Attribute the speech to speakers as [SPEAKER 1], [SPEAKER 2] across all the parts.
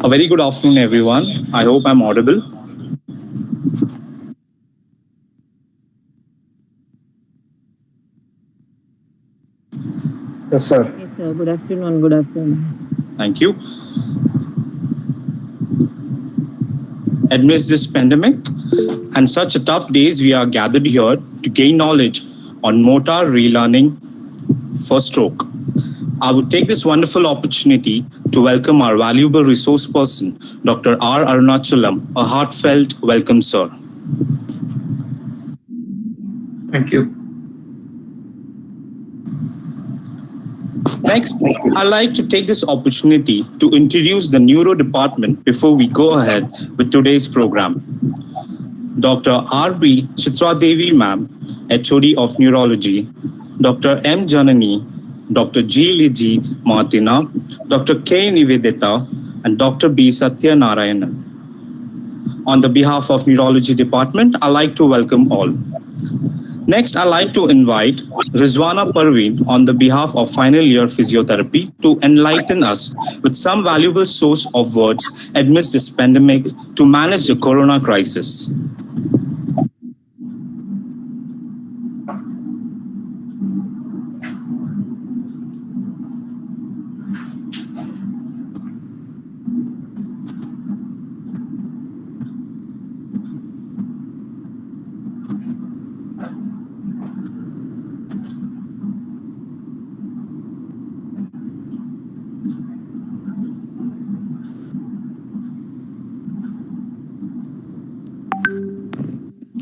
[SPEAKER 1] A very good afternoon, everyone. I hope I'm audible.
[SPEAKER 2] Yes, sir.
[SPEAKER 3] Yes, sir. Good afternoon. Good afternoon.
[SPEAKER 1] Thank you. Amidst this pandemic and such a tough days, we are gathered here to gain knowledge on motor relearning for stroke. I would take this wonderful opportunity to welcome our valuable resource person, Dr. R. Arunachalam. A heartfelt welcome, sir.
[SPEAKER 4] Thank you.
[SPEAKER 1] Next, I'd like to take this opportunity to introduce the neuro department before we go ahead with today's program. Dr. R.B. Chitra Devi ma'am, HOD of Neurology, Dr. M. Janani, Dr. G. Liji Martina, Dr. K. Nivedita, and Dr. B. Satyanarayanan. On the behalf of Neurology Department, I'd like to welcome all. Next, I'd like to invite Rizwana Parveen on the behalf of final year physiotherapy to enlighten us with some valuable source of words amidst this pandemic to manage the corona crisis.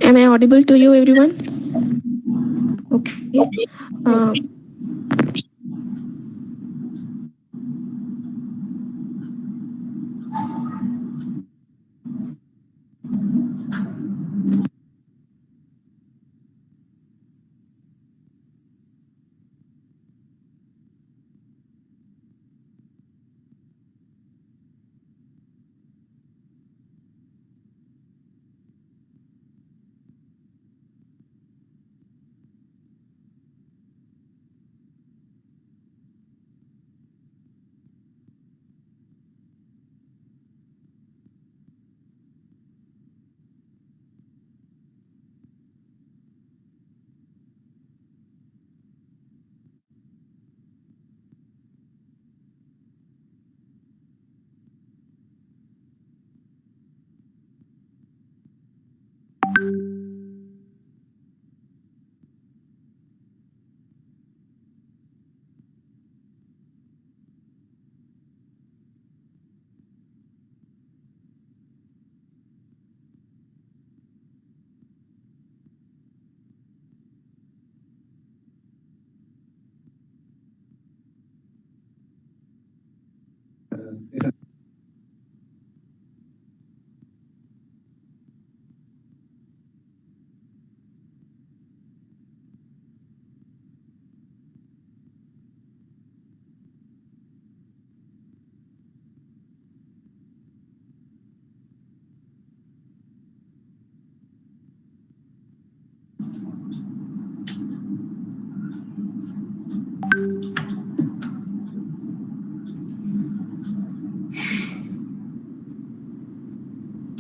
[SPEAKER 5] Am I audible to you, everyone? Okay.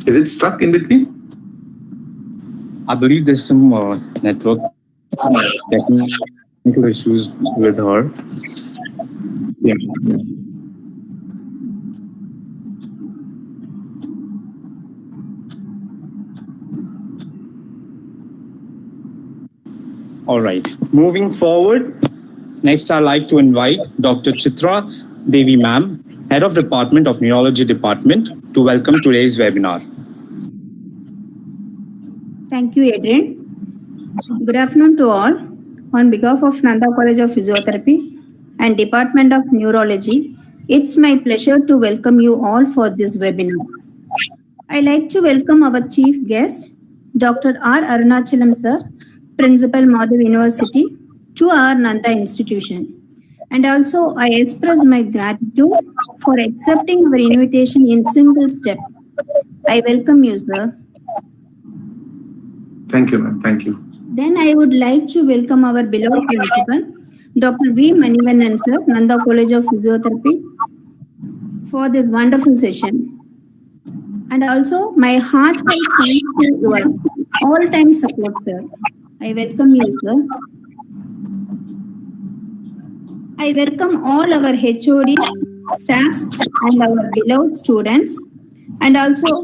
[SPEAKER 4] Is it stuck in between?
[SPEAKER 1] I believe there's some network technical issues with her.
[SPEAKER 4] Yeah.
[SPEAKER 1] All right. Moving forward, next I'd like to invite Dr. Chitra Devi ma'am, Head of Department of Neurology Department, to welcome today's webinar.
[SPEAKER 6] Thank you, Adrian. Good afternoon to all. On behalf of Nanda College of Physiotherapy and Department of Neurology, it's my pleasure to welcome you all for this webinar. I'd like to welcome our chief guest, Dr. R. Arunachalam sir, Principal Madhav University, to our Nanda institution. And also, I express my gratitude for accepting our invitation in single step. I welcome you, sir.
[SPEAKER 4] Thank you, ma'am. Thank you.
[SPEAKER 6] Then I would like to welcome our beloved principal, Dr. V. Manivannan sir, Nanda College of Physiotherapy, for this wonderful session. And also my heartfelt thanks to your all-time support, sir. I welcome you, sir. I welcome all our HODs, staffs, and our beloved students. And also,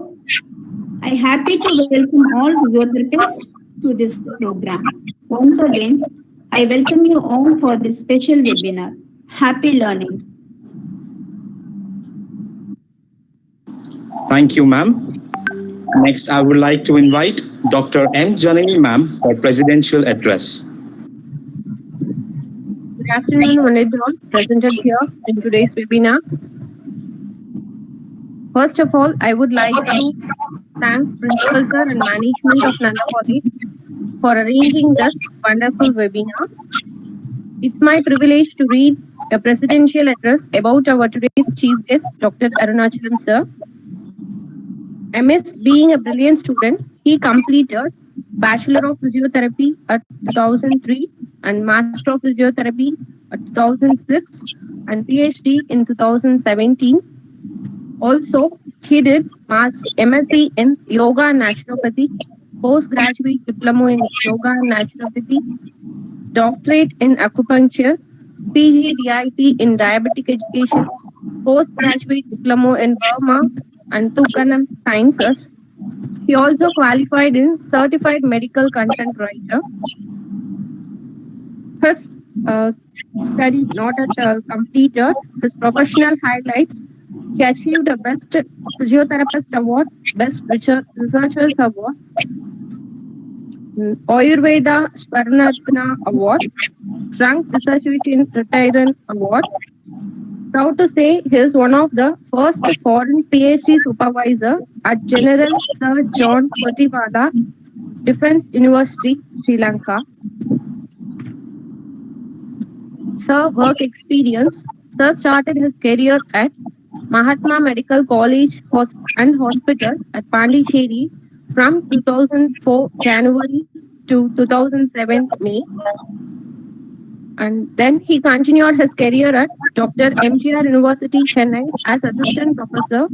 [SPEAKER 6] I happy to welcome all physiotherapists to this program. Once again, I welcome you all for this special webinar. Happy learning.
[SPEAKER 1] Thank you, ma'am. Next, I would like to invite Dr. M. Janani, ma'am, for presidential address.
[SPEAKER 2] Good afternoon, one and all presented here in today's webinar. First of all, I would like to thank Principal Sir and Management of Nanda College for arranging this wonderful webinar. It's my privilege to read a presidential address about our today's chief guest, Dr. Arunachalam Sir. Amidst being a brilliant student, he completed Bachelor of Physiotherapy at 2003 and Master of Physiotherapy at 2006 and PhD in 2017. Also, he did MSc in Yoga and Naturopathy, Postgraduate Diploma in Yoga and Naturopathy, Doctorate in Acupuncture, PGDIT in Diabetic Education, Postgraduate Diploma in Burma and Tukhanam Sciences. He also qualified in Certified Medical Content Writer. His studies not at completed. His professional highlights: he achieved a Best Physiotherapist Award, Best Researchers Award, Ayurveda Swarnatna Award, Drunk Research Retired Award. Proud to say he is one of the first foreign PhD supervisor at General Sir John Kotipala, Defence University, Sri Lanka. Sir work experience. Sir started his career at Mahatma Medical College and Hospital at Pondicherry from 2004 January to 2007 May. And then he continued his career at Dr. MGR University, Chennai as assistant professor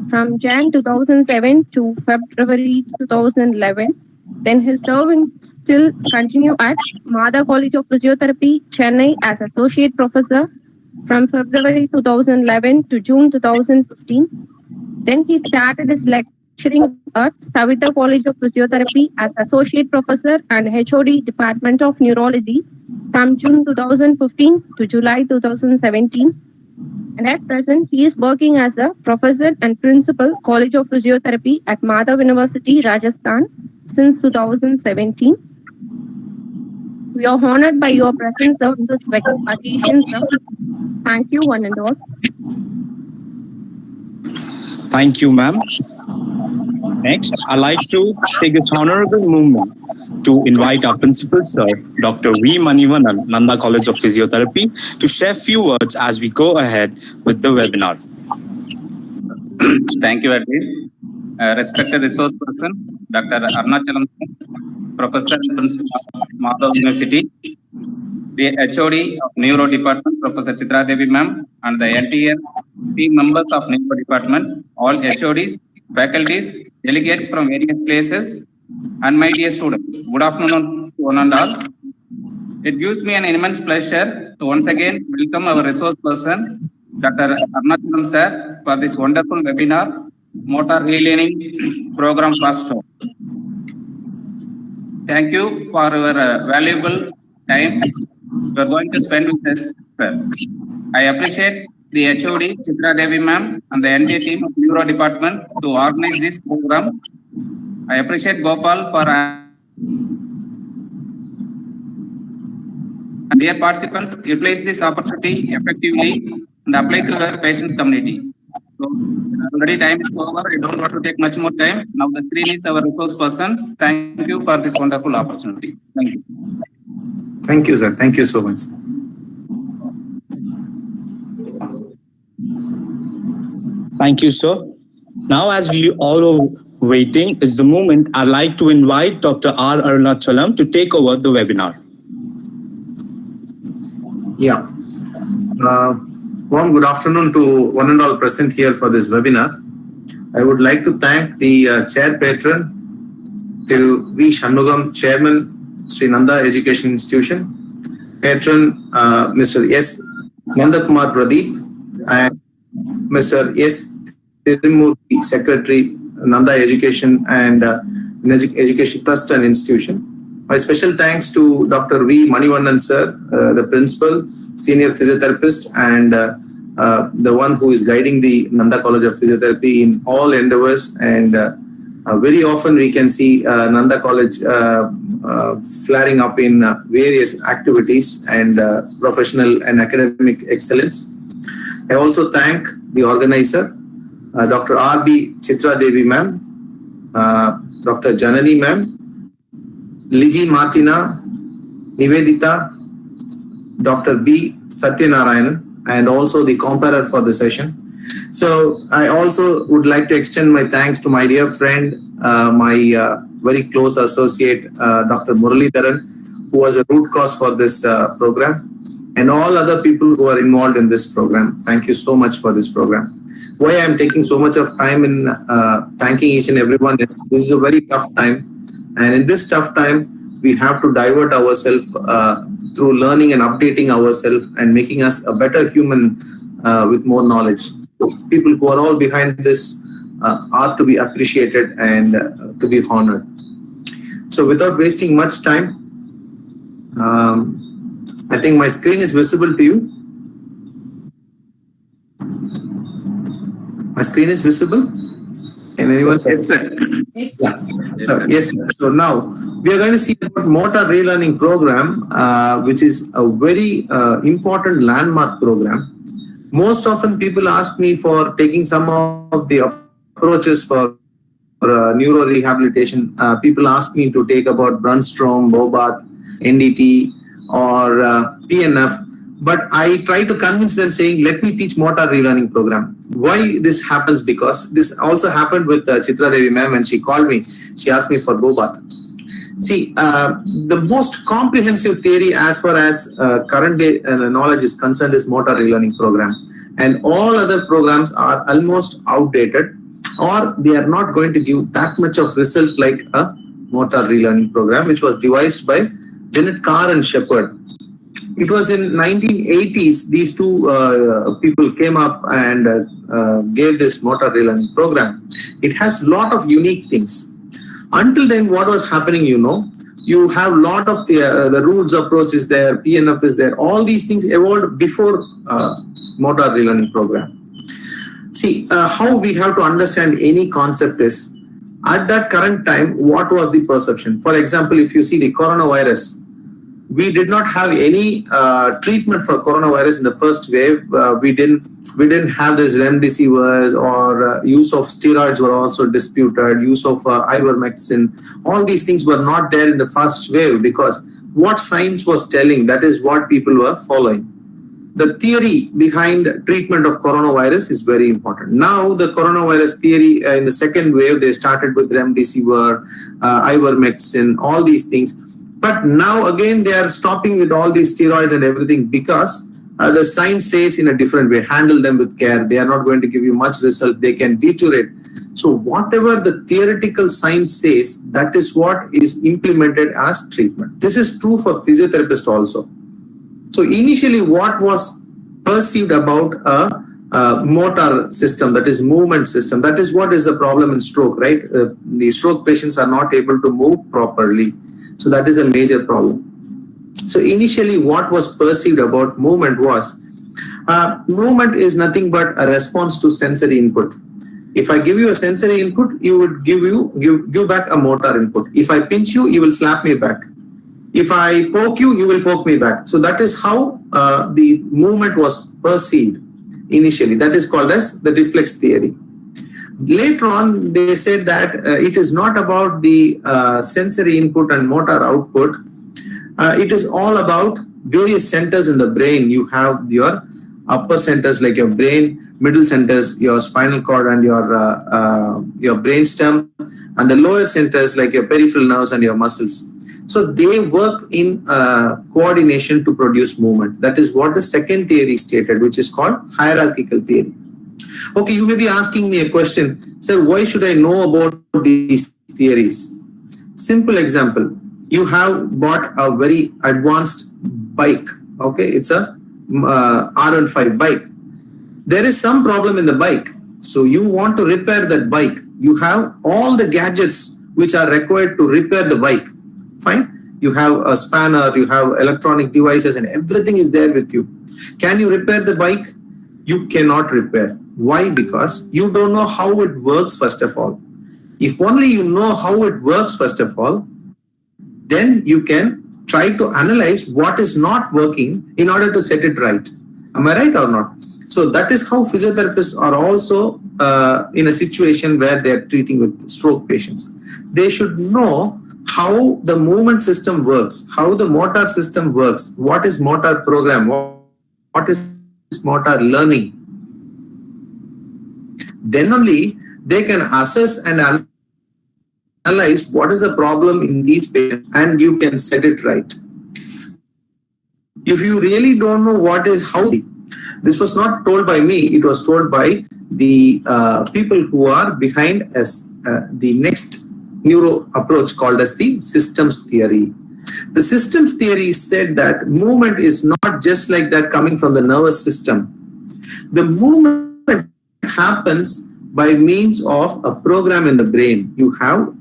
[SPEAKER 2] from Jan 2007 to February 2011. Then his serving still continue at Mada College of Physiotherapy, Chennai as associate professor from February 2011 to June 2015. Then he started his lecturing at Savita College of Physiotherapy as associate professor and HOD Department of Neurology from June 2015 to July 2017. And at present, he is working as a professor and principal College of Physiotherapy at Madhav University, Rajasthan since 2017. We are honored by your presence on this occasion, sir. Thank you, one and all.
[SPEAKER 1] Thank you, ma'am. Next, I'd like to take this honorable moment to invite our principal, sir, Dr. V. Manivanan, Nanda College of Physiotherapy, to share a few words as we go ahead with the webinar.
[SPEAKER 7] Thank you, Edwin. Respected resource person, Dr. Arunachalam, Professor and Principal of Madhav University, the HOD of Neuro Department, Professor Chitra Devi ma'am, and the entire team members of Neuro Department, all HODs, faculties, delegates from various places, and my dear students. Good afternoon to one and all. It gives me an immense pleasure to once again welcome our resource person, Dr. Arunachalam sir, for this wonderful webinar, Motor Relearning Program Fast Track. Thank you for your valuable time you are going to spend with us, sir. I appreciate the HOD, Chitra Devi ma'am, and the entire team of Neuro Department to organize this program. I appreciate Gopal for dear participants, utilize this opportunity effectively and apply to your patients community. So already time is over. I don't want to take much more time. Now the screen is our resource person. Thank you for this wonderful opportunity. Thank you.
[SPEAKER 4] Thank you, sir. Thank you so much.
[SPEAKER 1] Thank you, sir. Now, as we all are waiting, is the moment I'd like to invite Dr. R. Arunachalam to take over the webinar.
[SPEAKER 4] Yeah. Warm good afternoon to one and all present here for this webinar. I would like to thank the chair patron, Thiru V. Shanmugam, Chairman, Sri Nanda Education Institution, Patron Mr. S. Nandakumar Pradeep, and Mr. S. Tirumurthy, Secretary, Nanda Education and Education Trust and Institution. My special thanks to Dr. V. Manivannan sir, the Principal, Senior Physiotherapist, and the one who is guiding the Nanda College of Physiotherapy in all endeavors. And very often we can see Nanda College flaring up in various activities and professional and academic excellence. I also thank the organizer, Dr. R.B. Chitra Devi ma'am, Dr. Janani ma'am, Liji Martina, Nivedita, Dr. B. Satyanarayanan, and also the comparer for the session. So I also would like to extend my thanks to my dear friend, my very close associate, Dr. Muralidharan, who was a root cause for this program, and all other people who are involved in this program. Thank you so much for this program. Why I am taking so much of time in thanking each and everyone is this is a very tough time. And in this tough time, we have to divert ourselves through learning and updating ourselves and making us a better human with more knowledge. So people who are all behind this are to be appreciated and to be honored. So without wasting much time, I think my screen is visible to you. My screen is visible? Can anyone? Yes, sir. Yeah. So, yes. So now we are going to see about motor relearning program, which is a very important landmark program. Most often people ask me for taking some of the approaches for neuro rehabilitation. People ask me to take about Brunstrom, Bobath, NDT, or PNF. But I try to convince them saying, let me teach motor relearning program. Why this happens? Because this also happened with Chitra Devi ma'am when she called me. She asked me for Bobath. See, the most comprehensive theory as far as current day knowledge is concerned is motor relearning program. And all other programs are almost outdated, or they are not going to give that much of result like a motor relearning program, which was devised by Janet Carr and Shepard. It was in 1980s, these two people came up and gave this motor relearning program. It has a lot of unique things. Until then, what was happening, you have a lot of the Roots approach is there, PNF is there. All these things evolved before motor relearning program. See, how we have to understand any concept is, at that current time, what was the perception? For example, if you see the coronavirus, we did not have any treatment for coronavirus in the first wave. We didn't have this remdesivir, or use of steroids were also disputed, use of ivermectin. All these things were not there in the first wave, because what science was telling, that is what people were following. The theory behind treatment of coronavirus is very important. Now the coronavirus theory in the second wave, they started with remdesivir, ivermectin, all these things. But now again, they are stopping with all these steroids and everything, because the science says in a different way, handle them with care. They are not going to give you much result. They can deteriorate. So whatever the theoretical science says, that is what is implemented as treatment. This is true for physiotherapists also. So initially, what was perceived about a motor system, that is movement system, that is what is the problem in stroke, right? The stroke patients are not able to move properly. So that is a major problem. So initially what was perceived about movement was, movement is nothing but a response to sensory input. If I give you a sensory input, you would give back a motor input. If I pinch you, you will slap me back. If I poke you, you will poke me back. So that is how the movement was perceived initially. That is called as the reflex theory. Later on, they said that it is not about the sensory input and motor output. It is all about various centers in the brain. You have your upper centers like your brain, middle centers, your spinal cord and your brainstem, and the lower centers like your peripheral nerves and your muscles. So they work in coordination to produce movement. That is what the second theory stated, which is called hierarchical theory. Okay, you may be asking me a question, sir, why should I know about these theories? Simple example, you have bought a very advanced bike. Okay, it's a R15 bike. There is some problem in the bike. So you want to repair that bike. You have all the gadgets which are required to repair the bike. Fine. You have a spanner, you have electronic devices, and everything is there with you. Can you repair the bike? You cannot repair. Why? Because you don't know how it works, first of all. If only you know how it works, first of all, then you can try to analyze what is not working in order to set it right. Am I right or not? So that is how physiotherapists are also in a situation where they are treating with stroke patients. They should know how the movement system works, how the motor system works, what is motor program, what is motor learning. Then only they can assess and analyze what is the problem in these patients and you can set it right. If you really don't know what is how, this was not told by me, it was told by the people who are behind us, the next neuro approach called as the systems theory. The systems theory said that movement is not just like that coming from the nervous system. The movement happens by means of a program in the brain. You have,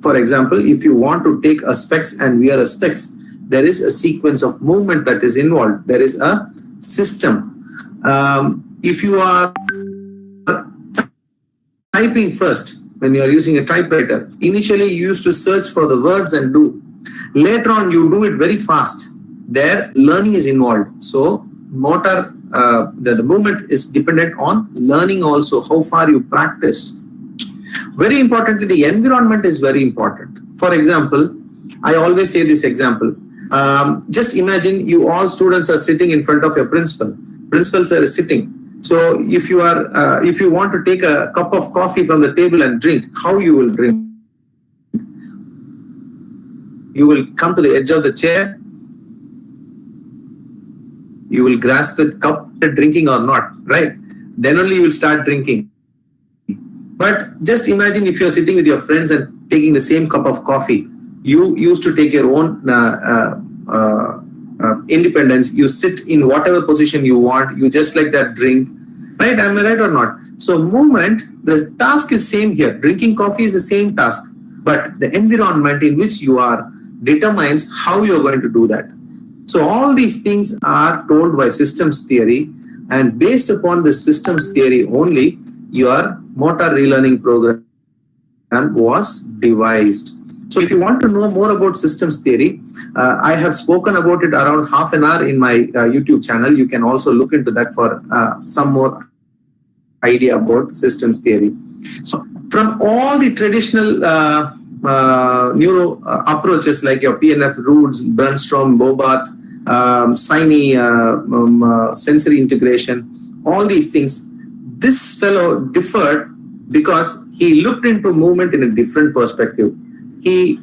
[SPEAKER 4] for example, if you want to take a specs and wear a specs, there is a sequence of movement that is involved. There is a system. If you are typing first, when you are using a typewriter, initially you used to search for the words and do. Later on, you do it very fast. There, learning is involved. So, motor, the movement is dependent on learning also, how far you practice. Very importantly, the environment is very important. For example, I always say this example. Just imagine you all students are sitting in front of your principal. Principal sir is sitting. So if you are, if you want to take a cup of coffee from the table and drink, how you will drink? You will come to the edge of the chair. You will grasp the cup, drinking or not, right? Then only you will start drinking. But just imagine if you are sitting with your friends and taking the same cup of coffee. You used to take your own independence. You sit in whatever position you want. You just like that drink, right? Am I right or not? So movement, the task is same here. Drinking coffee is the same task, but the environment in which you are determines how you are going to do that. So all these things are told by systems theory, and based upon the systems theory only, your motor relearning program was devised. So if you want to know more about systems theory, I have spoken about it around half an hour in my YouTube channel. You can also look into that for some more idea about systems theory. So from all the traditional neuro approaches like your PNF, Roots, Brunstrom, Bobath, Saini, sensory integration, all these things, this fellow differed because he looked into movement in a different perspective. He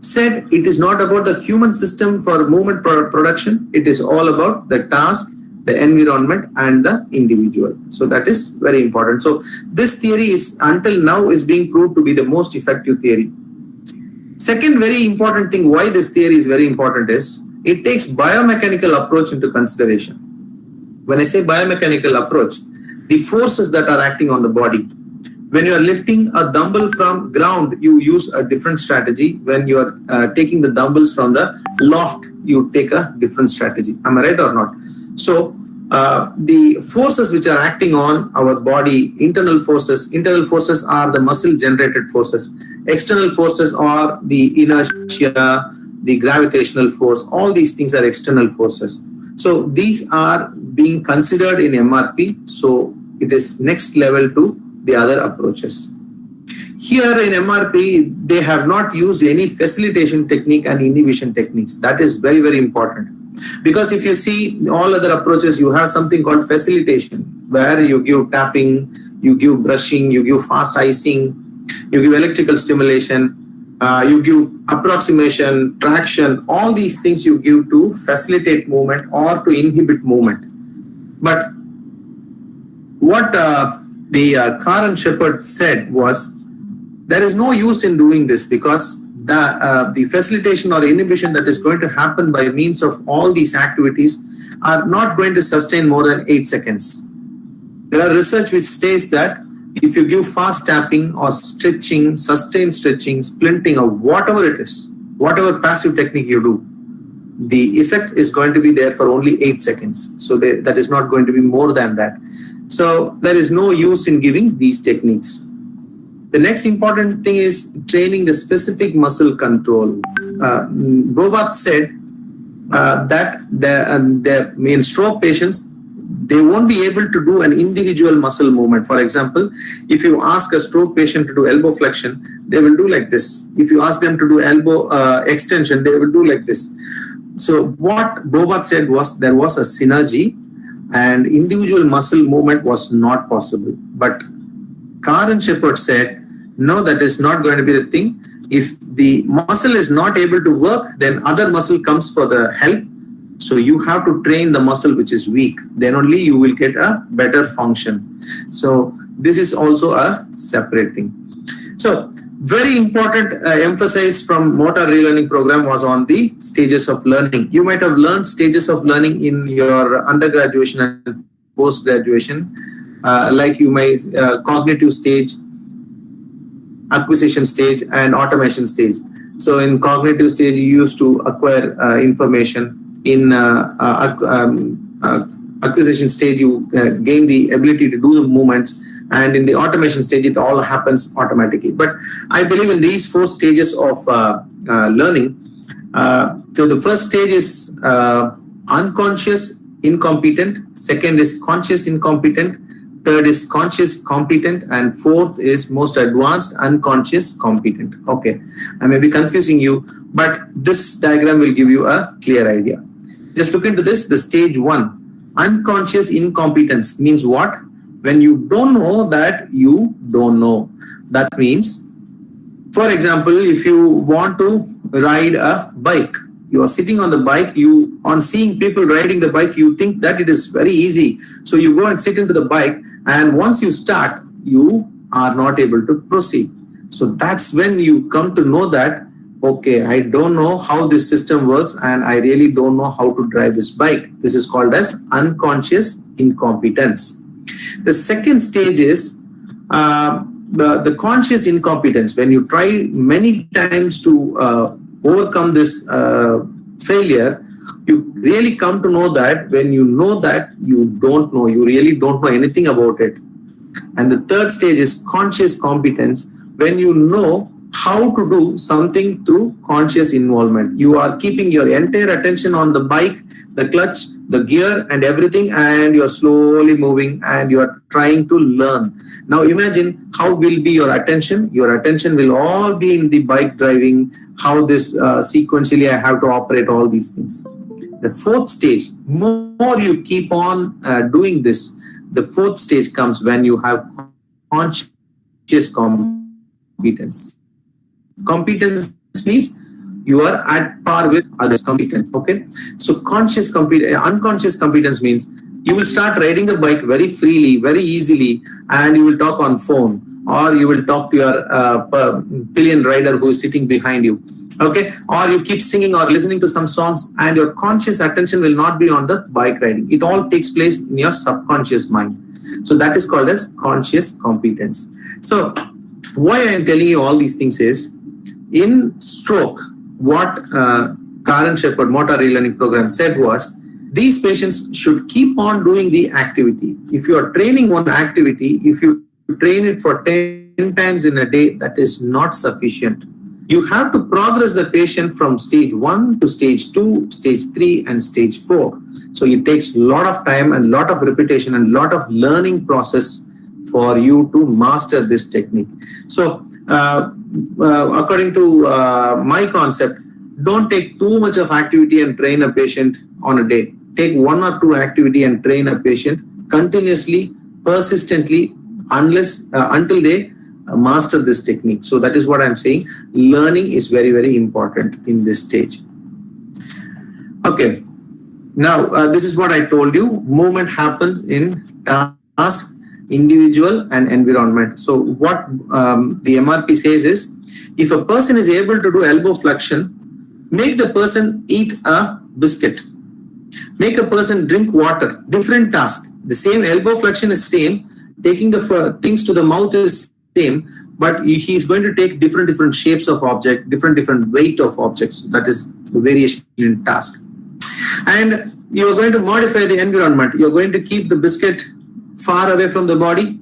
[SPEAKER 4] said it is not about the human system for movement production. It is all about the task, the environment, and the individual. So that is very important. So this theory is until now is being proved to be the most effective theory. Second very important thing why this theory is very important is it takes biomechanical approach into consideration. When I say biomechanical approach, the forces that are acting on the body. When you are lifting a dumbbell from ground, you use a different strategy. When you are taking the dumbbells from the loft, you take a different strategy. Am I right or not? So the forces which are acting on our body, internal forces are the muscle generated forces. External forces are the inertia, the gravitational force. All these things are external forces. So these are being considered in MRP. So it is next level to the other approaches. Here in MRP, they have not used any facilitation technique and inhibition techniques. That is very, very important. Because if you see all other approaches, you have something called facilitation, where you give tapping, you give brushing, you give fast icing, you give electrical stimulation, You give approximation, traction, all these things you give to facilitate movement or to inhibit movement. But what the Karen Shepherd said was, there is no use in doing this because the facilitation or inhibition that is going to happen by means of all these activities are not going to sustain more than 8 seconds. There are research which states that if you give fast tapping or stretching, sustained stretching, splinting, or whatever it is, whatever passive technique you do, the effect is going to be there for only 8 seconds. So that is not going to be more than that. So there is no use in giving these techniques. The next important thing is training the specific muscle control. Bobat said that in stroke patients, they won't be able to do an individual muscle movement. For example, if you ask a stroke patient to do elbow flexion, they will do like this. If you ask them to do elbow extension, they will do like this. So what Bobat said was there was a synergy and individual muscle movement was not possible. But Karen Shepherd said, no, that is not going to be the thing. If the muscle is not able to work, then other muscle comes for the help. So you have to train the muscle which is weak. Then only you will get a better function. So this is also a separate thing. So very important emphasis from motor relearning program was on the stages of learning. You might have learned stages of learning in your undergraduation and post-graduation, like you may cognitive stage, acquisition stage, and automation stage. So in cognitive stage, you used to acquire information. In acquisition stage, you gain the ability to do the movements, and in the automation stage, it all happens automatically. But I believe in these 4 stages of learning. So the first stage is unconscious incompetent, second is conscious incompetent, third is conscious competent, and fourth is most advanced unconscious competent. Okay, I may be confusing you, but this diagram will give you a clear idea. Just look into this, the stage 1, unconscious incompetence means what? When you don't know that you don't know. That means, for example, if you want to ride a bike, you are sitting on the bike, on seeing people riding the bike, you think that it is very easy. So you go and sit into the bike, and once you start, you are not able to proceed. So that's when you come to know that, okay, I don't know how this system works and I really don't know how to drive this bike. This is called as unconscious incompetence. The second stage is the conscious incompetence. When you try many times to overcome this failure, you really come to know that when you know that you don't know, you really don't know anything about it. And the third stage is conscious competence. When you know how to do something through conscious involvement, you are keeping your entire attention on the bike, the clutch, the gear and everything, and you're slowly moving and you're trying to learn. Now imagine how will be your attention. Your attention will all be in the bike driving, how this sequentially I have to operate all these things. The fourth stage, more you keep on doing this, the fourth stage comes when you have conscious competence. Competence means you are at par with others competent. Okay, so unconscious competence means you will start riding the bike very freely, very easily, and you will talk on phone, or you will talk to your pillion rider who is sitting behind you. Okay, or you keep singing or listening to some songs, and your conscious attention will not be on the bike riding. It all takes place in your subconscious mind. So that is called as conscious competence. So why I am telling you all these things is, in stroke, what Karen Shepherd motor relearning program said was, these patients should keep on doing the activity. If you are training one activity, if you train it for 10 times in a day, that is not sufficient. You have to progress the patient from stage 1 to stage 2, stage 3 and stage 4. So it takes a lot of time and a lot of repetition and a lot of learning process for you to master this technique. So according to my concept, don't take too much of activity and train a patient on a day. Take 1 or 2 activity and train a patient continuously, persistently, until they master this technique. So that is what I'm saying. Learning is very, very important in this stage. Okay. Now, this is what I told you. Movement happens in task, individual, and environment. So what the MRP says is, if a person is able to do elbow flexion, make the person eat a biscuit. Make a person drink water. Different task. The same elbow flexion is same. Taking the things to the mouth is same, but he is going to take different shapes of object, different weight of objects. That is the variation in task. And you are going to modify the environment. You are going to keep the biscuit far away from the body,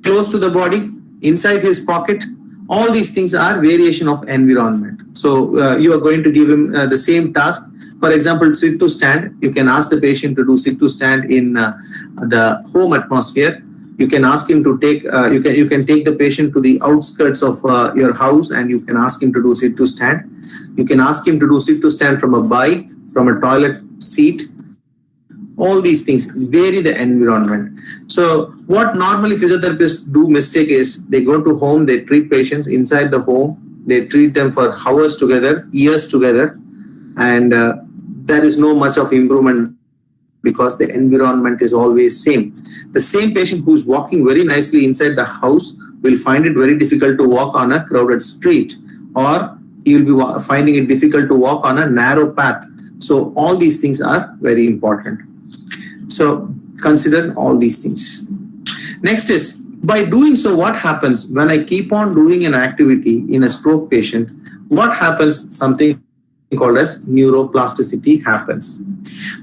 [SPEAKER 4] close to the body, inside his pocket. All these things are variation of environment. So you are going to give him the same task. For example, sit to stand. You can ask the patient to do sit to stand in the home atmosphere. You can ask him to take. You can take the patient to the outskirts of your house, and you can ask him to do sit to stand. You can ask him to do sit to stand from a bike, from a toilet seat. All these things vary the environment. So what normally physiotherapists do mistake is they go to home, they treat patients inside the home, they treat them for hours together, years together, and there is no much of improvement because the environment is always same. The same patient who's walking very nicely inside the house will find it very difficult to walk on a crowded street, or he will be finding it difficult to walk on a narrow path. So all these things are very important. So consider all these things. Next is, by doing so, what happens when I keep on doing an activity in a stroke patient? What happens? Something called as neuroplasticity happens.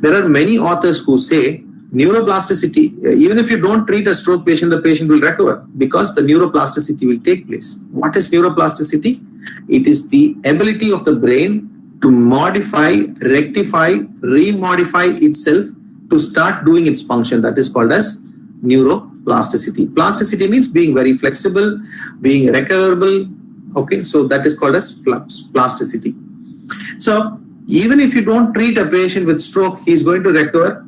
[SPEAKER 4] There are many authors who say neuroplasticity, even if you don't treat a stroke patient, the patient will recover because the neuroplasticity will take place. What is neuroplasticity? It is the ability of the brain to modify, rectify, remodify itself to start doing its function. That is called as neuroplasticity. Plasticity means being very flexible, being recoverable. Okay, so that is called as plasticity. So even if you don't treat a patient with stroke, he is going to recover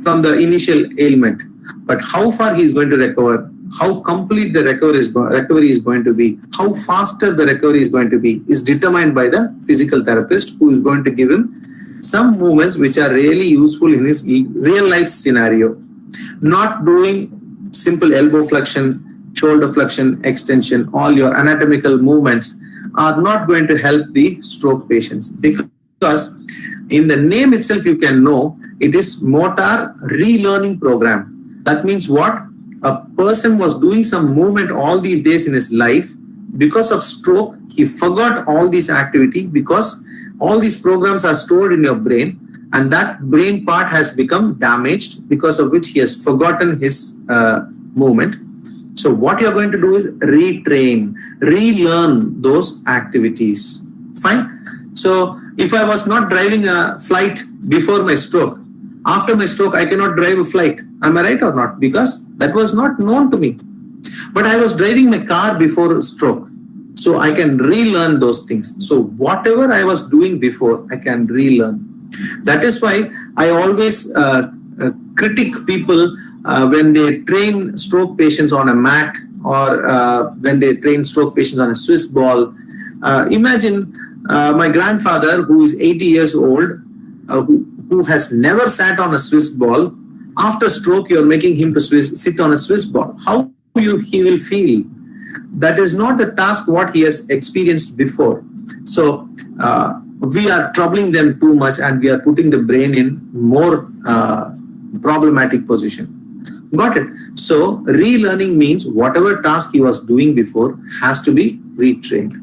[SPEAKER 4] from the initial ailment. But how far he is going to recover, how complete the recovery is going to be, how faster the recovery is going to be, is determined by the physical therapist, who is going to give him some movements which are really useful in his real life scenario. Not doing simple elbow flexion, shoulder flexion, extension, all your anatomical movements are not going to help the stroke patients, because in the name itself you can know it is motor relearning program. That means what? A person was doing some movement all these days in his life. Because of stroke, he forgot all these activity because all these programs are stored in your brain, and that brain part has become damaged, because of which he has forgotten his movement. So what you're going to do is retrain, relearn those activities. Fine. So if I was not driving a flight before my stroke, after my stroke, I cannot drive a flight. Am I right or not? Because that was not known to me. But I was driving my car before stroke. So I can relearn those things. So whatever I was doing before, I can relearn. That is why I always critique people when they train stroke patients on a mat, or when they train stroke patients on a Swiss ball. Imagine my grandfather, who is 80 years old, who has never sat on a Swiss ball. After stroke, you are making him to sit on a Swiss ball. How he will feel? That is not the task what he has experienced before. So we are troubling them too much, and we are putting the brain in more problematic position. Got it? So relearning means whatever task he was doing before has to be retrained.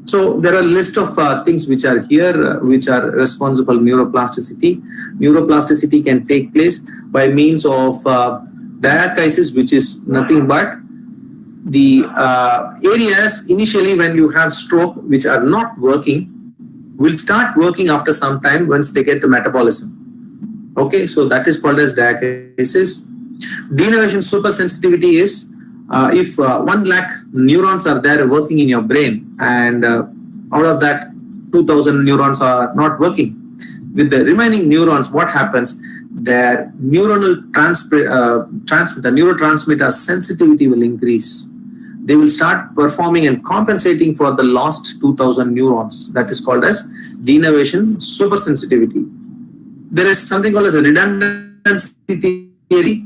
[SPEAKER 4] So there are a list of things which are here, which are responsible neuroplasticity. Neuroplasticity can take place by means of diakinesis, which is nothing but the areas initially when you have stroke which are not working will start working after some time once they get to metabolism. Okay, so that is called as diakinesis. Denervation supersensitivity is if 1 lakh neurons are there working in your brain, and out of that 2000 neurons are not working. With the remaining neurons, what happens? Their neuronal neurotransmitter sensitivity will increase. they will start performing and compensating for the lost 2000 neurons. That is called as denervation supersensitivity. There is something called as a redundancy theory,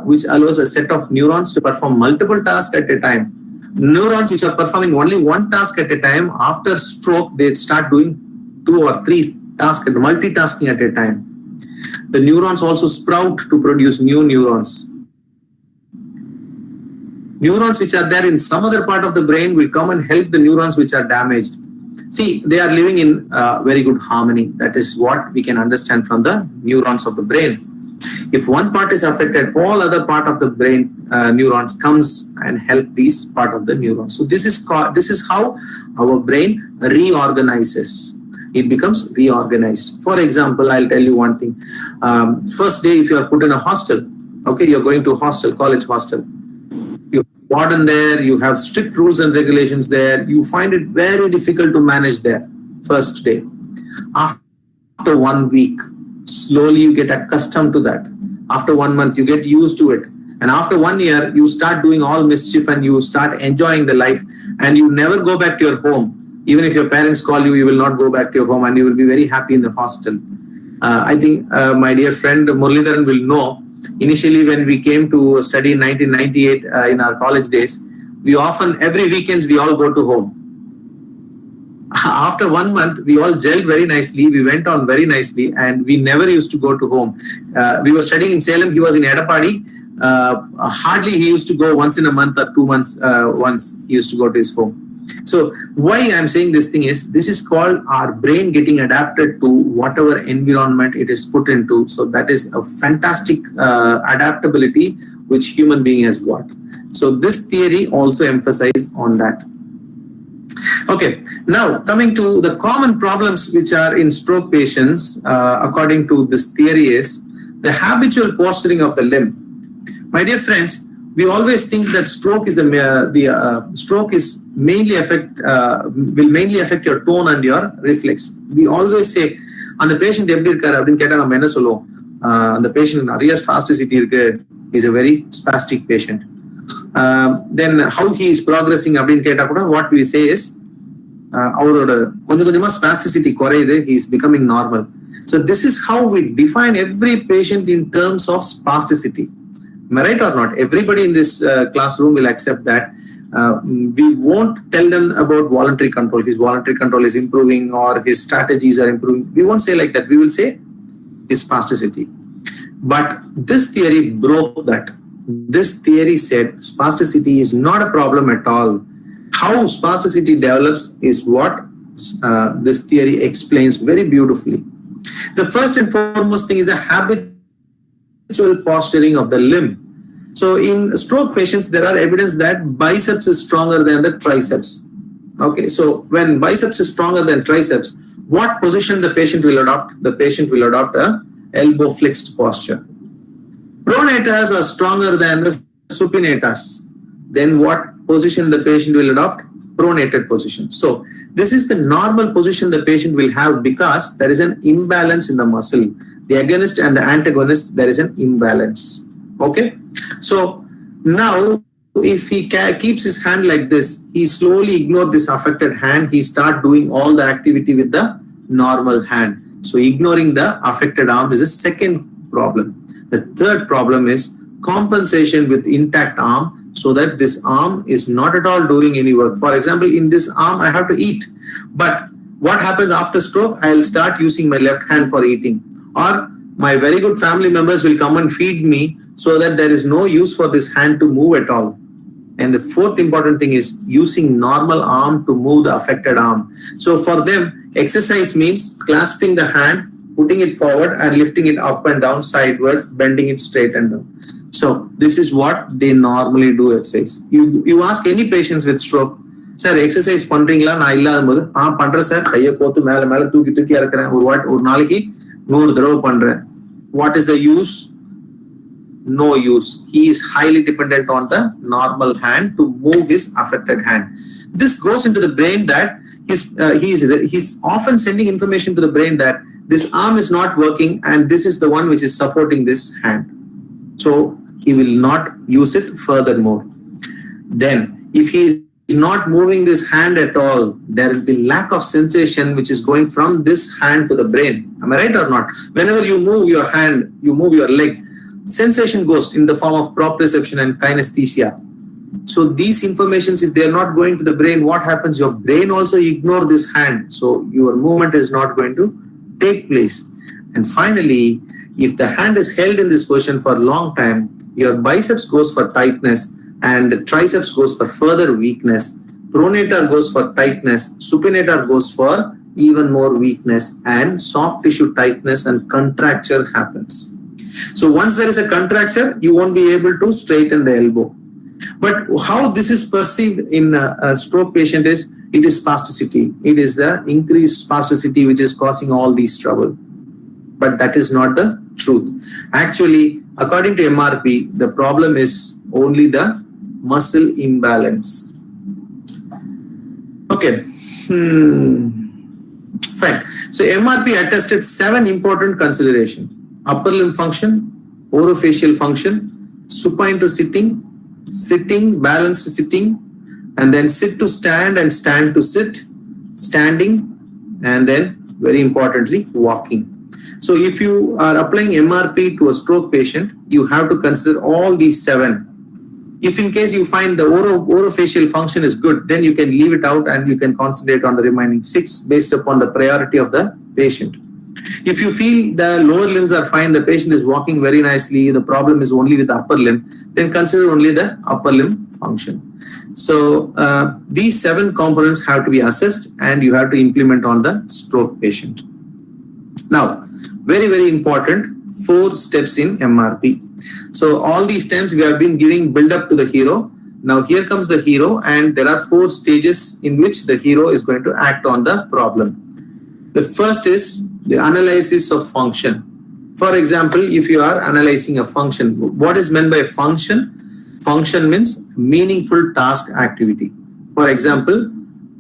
[SPEAKER 4] which allows a set of neurons to perform multiple tasks at a time. Neurons which are performing only one task at a time, after stroke, they start doing 2 or 3 tasks, multitasking at a time. The neurons also sprout to produce new neurons. Neurons which are there in some other part of the brain will come and help the neurons which are damaged. See, they are living in very good harmony. That is what we can understand from the neurons of the brain. If one part is affected, all other part of the brain neurons comes and help these part of the neurons. So this is how our brain reorganizes. It becomes reorganized. For example, I'll tell you one thing. First day, if you are put in a hostel, okay, you're going to a hostel, college hostel. You warden there, you have strict rules and regulations there. You find it very difficult to manage there. First day. After 1 week, slowly you get accustomed to that. After 1 month, you get used to it. And after 1 year, you start doing all mischief and you start enjoying the life, and you never go back to your home. Even if your parents call you, you will not go back to your home, and you will be very happy in the hostel. I think my dear friend Muralidharan will know, initially when we came to study in 1998 in our college days, we often, every weekends, we all go to home. After 1 month, we all gelled very nicely. We went on very nicely, and we never used to go to home. We were studying in Salem. He was in Edapadi. Hardly he used to go once in a month or 2 months. Once he used to go to his home. So why I'm saying this thing is, this is called our brain getting adapted to whatever environment it is put into. So that is a fantastic adaptability which human being has got. So this theory also emphasizes on that. Okay, now coming to the common problems which are in stroke patients, according to this theory, is the habitual posturing of the limb. My dear friends, we always think that stroke is stroke is mainly will mainly affect your tone and your reflex. We always say, and the patient எப்படி இருக்காரு அப்படின்னு கேட்டா நம்ம என்ன சொல்லுவோம்? அந்த patient நிறைய spasticity இருக்கு. He is a very spastic patient. Then how he is progressing அப்படின்னு கேட்டா கூட what we say is, அவரோட கொஞ்சம் கொஞ்சமா spasticity குறையுது. He is becoming normal. So this is how we define every patient in terms of spasticity. Am I right or not? Everybody in this classroom will accept that. We won't tell them about voluntary control. His voluntary control is improving or his strategies are improving. We won't say like that. We will say his spasticity. But this theory broke that. This theory said spasticity is not a problem at all. How spasticity develops is what this theory explains very beautifully. The first and foremost thing is the habitual posturing of the limb. So in stroke patients, there are evidence that biceps is stronger than the triceps. Okay, so when biceps is stronger than triceps, what position the patient will adopt? The patient will adopt a elbow flexed posture. Pronators are stronger than the supinators. Then what position the patient will adopt? Pronated position. So this is the normal position the patient will have because there is an imbalance in the muscle. The agonist and the antagonist, there is an imbalance. Okay. So now if he keeps his hand like this, he slowly ignores this affected hand. He start doing all the activity with the normal hand. So ignoring the affected arm is a second problem. The third problem is compensation with intact arm, so that this arm is not at all doing any work. For example, in this arm, I have to eat. But what happens after stroke? I'll start using my left hand for eating. Or my very good family members will come and feed me, so that there is no use for this hand to move at all. And the fourth important thing is using normal arm to move the affected arm. So for them, exercise means clasping the hand, putting it forward and lifting it up and down sideways, bending it straight and down. So this is what they normally do exercise. You ask any patients with stroke, sir, exercise பண்றீங்களா? நான் இல்லாதபோது பண்றேன் sir, கையை கோத்து மேல மேல தூக்கி தூக்கி இறக்குறேன், ஒரு நாளைக்கு 100 தடவை பண்றேன். What is the use? No use. He is highly dependent on the normal hand to move his affected hand. This goes into the brain that he's often sending information to the brain that this arm is not working and this is the one which is supporting this hand. So he will not use it furthermore. Then If he is not moving this hand at all, there will be lack of sensation which is going from this hand to the brain. Am I right or not? Whenever you move your hand, you move your leg, sensation goes in the form of proprioception and kinesthesia. So these informations, if they are not going to the brain, what happens? Your brain also ignore this hand. So your movement is not going to take place. And finally, if the hand is held in this position for a long time, your biceps goes for tightness and the triceps goes for further weakness. Pronator goes for tightness. Supinator goes for even more weakness, and soft tissue tightness and contracture happens. So once there is a contracture, you won't be able to straighten the elbow. But how this is perceived in a stroke patient is, it is spasticity. It is the increased spasticity which is causing all these trouble. But that is not the truth. Actually, according to MRP, the problem is only the muscle imbalance. Okay. Fine. So MRP attested 7 important considerations: upper limb function, orofacial function, supine to sitting, sitting, balanced sitting, and then sit to stand and stand to sit, standing, and then very importantly, walking. So if you are applying MRP to a stroke patient, you have to consider all these 7. If in case you find the orofacial function is good, then you can leave it out and you can concentrate on the remaining 6 based upon the priority of the patient. If you feel the lower limbs are fine, the patient is walking very nicely, the problem is only with the upper limb, then consider only the upper limb function. So these 7 components have to be assessed and you have to implement on the stroke patient. Now, very, very important, 4 steps in MRP. So all these times we have been giving build up to the hero. Now here comes the hero, and there are 4 stages in which the hero is going to act on the problem. The first is the analysis of function. For example, if you are analyzing a function, what is meant by function? Function means meaningful task activity. For example,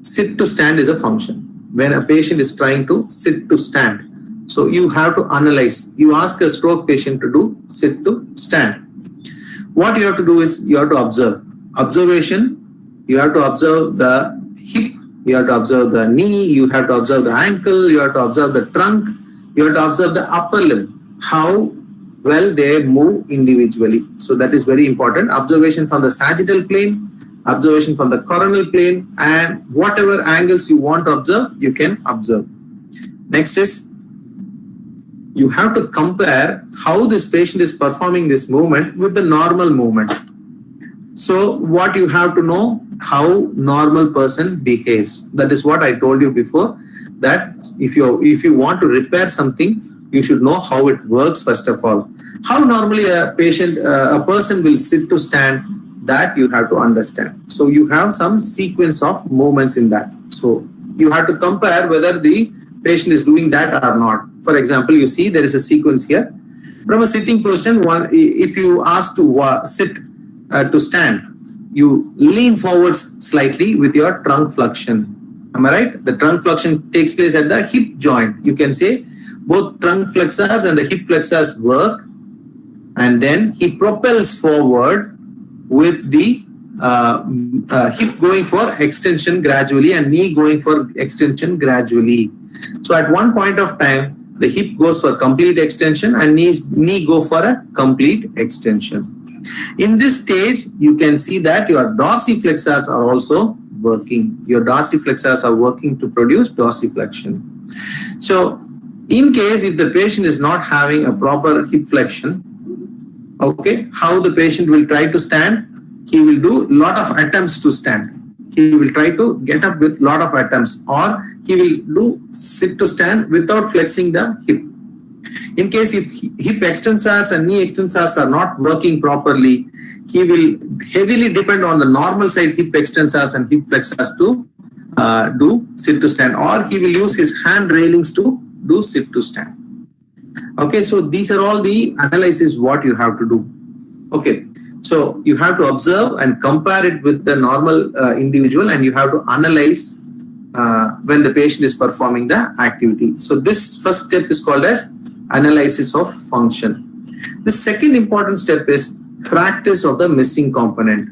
[SPEAKER 4] sit to stand is a function. When a patient is trying to sit to stand, so you have to analyze. You ask a stroke patient to do sit to stand. What you have to do is you have to observe. Observation, you have to observe the hip, you have to observe the knee, you have to observe the ankle, you have to observe the trunk, you have to observe the upper limb, how well they move individually. So that is very important. Observation from the sagittal plane, observation from the coronal plane, and whatever angles you want to observe, you can observe. Next is, you have to compare how this patient is performing this movement with the normal movement. So what you have to know, how normal person behaves. That is what I told you before, that if you want to repair something, you should know how it works first of all. How normally a person will sit to stand, that you have to understand. So you have some sequence of movements in that. So you have to compare whether the patient is doing that or not. For example, you see there is a sequence here. From a sitting position, if you ask to sit to stand, you lean forwards slightly with your trunk flexion. Am I right? The trunk flexion takes place at the hip joint. You can say both trunk flexors and the hip flexors work, and then he propels forward with the hip going for extension gradually and knee going for extension gradually. So at one point of time, the hip goes for complete extension and knee go for a complete extension. In this stage, you can see that your dorsiflexors are also working. Your dorsiflexors are working to produce dorsiflexion. So in case if the patient is not having a proper hip flexion, okay, how the patient will try to stand? He will do lot of attempts to stand. He will try to get up with lot of attempts, or he will do sit to stand without flexing the hip. In case if hip extensors and knee extensors are not working properly, he will heavily depend on the normal side hip extensors and hip flexors to do sit to stand, or he will use his hand railings to do sit to stand. Okay, so these are all the analysis what you have to do. Okay. So you have to observe and compare it with the normal individual, and you have to analyze when the patient is performing the activity. So this first step is called as analysis of function. The second important step is practice of the missing component.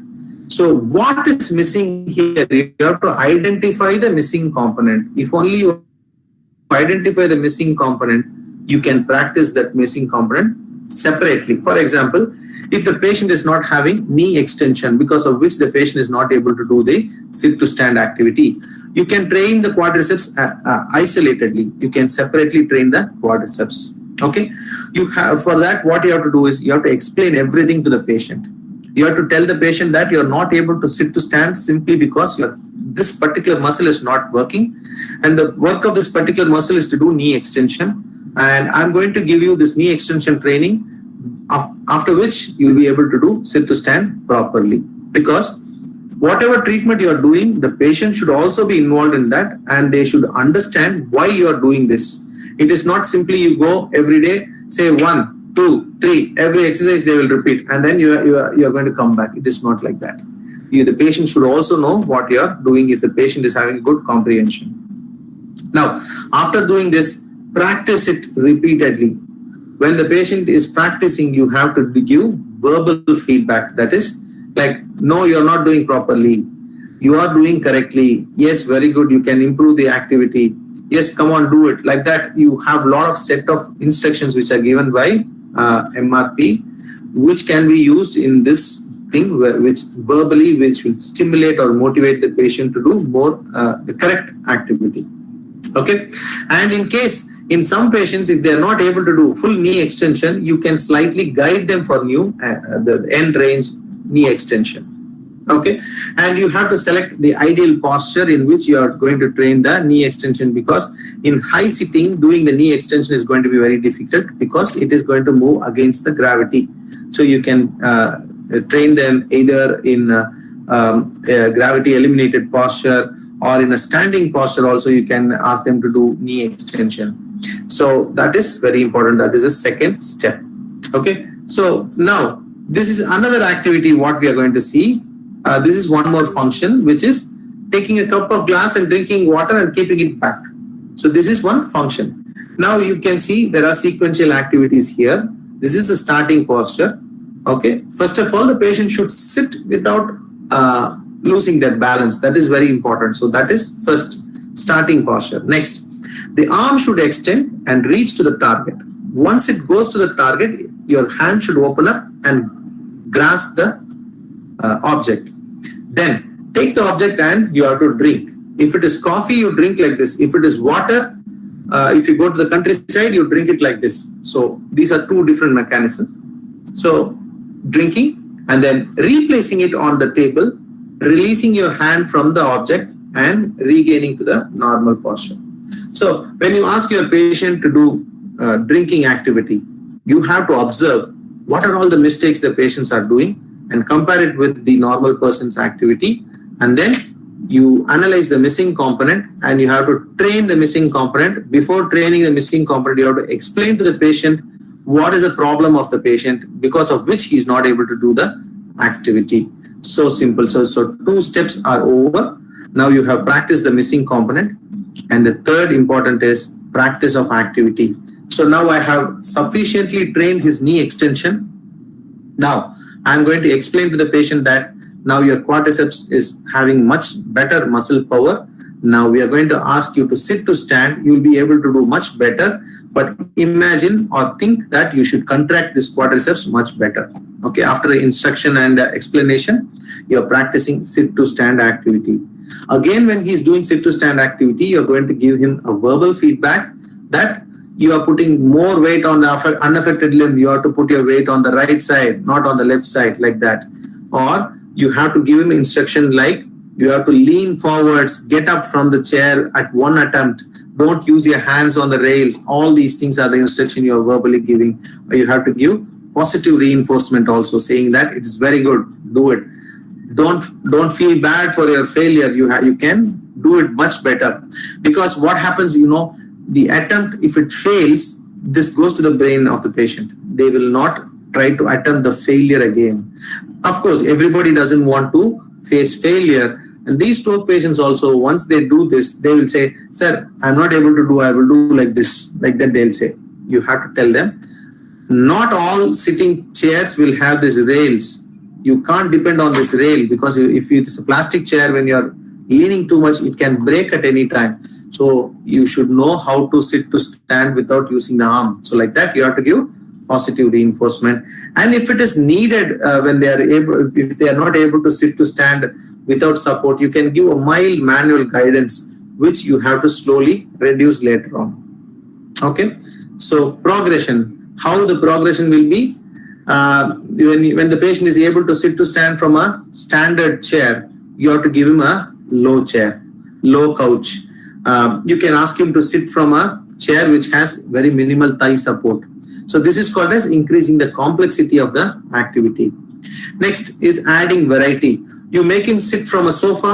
[SPEAKER 4] So what is missing here? You have to identify the missing component. If only you identify the missing component, you can practice that missing component separately. For example, if the patient is not having knee extension, because of which the patient is not able to do the sit to stand activity, you can train the quadriceps isolatedly. You can separately train the quadriceps. Okay, you have, for that, what you have to do is you have to explain everything to the patient. You have to tell the patient that you're not able to sit to stand simply because this particular muscle is not working, and the work of this particular muscle is to do knee extension. And I'm going to give you this knee extension training, after which you'll be able to do sit to stand properly. Because whatever treatment you are doing, the patient should also be involved in that, and they should understand why you are doing this. It is not simply you go every day, say 1, 2, 3, every exercise they will repeat, and then you are going to come back. It is not like that. The patient should also know what you are doing if the patient is having good comprehension. Now, after doing this, practice it repeatedly. When the patient is practicing, you have to give verbal feedback. That is like, no, you're not doing properly. You are doing correctly. Yes, very good. You can improve the activity. Yes, come on, do it. Like that, you have a lot of set of instructions which are given by MRP, which can be used in this thing, which verbally, which will stimulate or motivate the patient to do more the correct activity. Okay, and in some patients, if they are not able to do full knee extension, you can slightly guide them for the end range knee extension. Okay, and you have to select the ideal posture in which you are going to train the knee extension, because in high sitting, doing the knee extension is going to be very difficult because it is going to move against the gravity. So you can train them either in a gravity eliminated posture or in a standing posture. Also, you can ask them to do knee extension. So that is very important. That is the second step. Okay, so now this is another activity what we are going to see. This is one more function, which is taking a cup of glass and drinking water and keeping it back. So this is one function. Now you can see there are sequential activities here. This is the starting posture. Okay. First of all, the patient should sit without losing their balance. That is very important. So that is first starting posture. Next, the arm should extend and reach to the target. Once it goes to the target, your hand should open up and grasp the object. Then take the object and you have to drink. If it is coffee, you drink like this. If it is water, if you go to the countryside, you drink it like this. So these are two different mechanisms. So drinking and then replacing it on the table, releasing your hand from the object and regaining to the normal posture. So when you ask your patient to do drinking activity, you have to observe what are all the mistakes the patients are doing and compare it with the normal person's activity, and then you analyze the missing component and you have to train the missing component. Before training the missing component, you have to explain to the patient what is the problem of the patient because of which he is not able to do the activity. So simple. So two steps are over. Now you have practiced the missing component, and the third important is practice of activity. So now I have sufficiently trained his knee extension. Now I'm going to explain to the patient that now your quadriceps is having much better muscle power. Now we are going to ask you to sit to stand. You will be able to do much better. But imagine or think that you should contract this quadriceps much better. Okay, after the instruction and explanation, you are practicing sit to stand activity. Again, when he is doing sit to stand activity, you are going to give him a verbal feedback that you are putting more weight on the unaffected limb. You have to put your weight on the right side, not on the left side, like that. Or you have to give him instruction like you have to lean forwards, get up from the chair at one attempt. Don't use your hands on the rails. All these things are the instruction you are verbally giving. You have to give positive reinforcement also, saying that it is very good, do it. Don't feel bad for your failure. You can do it much better. Because what happens, the attempt, if it fails, this goes to the brain of the patient. They will not try to attempt the failure again. Of course, everybody doesn't want to face failure. And these stroke patients also, once they do this, they will say, sir, I'm not able to do, I will do like this. Like that they'll say. You have to tell them, not all sitting chairs will have these rails. you can't depend on this rail, because if it's a plastic chair, when you're leaning too much, it can break at any time. So you should know how to sit to stand without using the arm. So like that, you have to give positive reinforcement. And if it is needed, when they are able, if they are not able to sit to stand without support, you can give a mild manual guidance, which you have to slowly reduce later on. Okay. So progression, how the progression will be, when the patient is able to sit to stand from a standard chair, you have to give him a low chair, low couch. You can ask him to sit from a chair which has very minimal thigh support. So this is called as increasing the complexity of the activity. Next is adding variety. You make him sit from a sofa.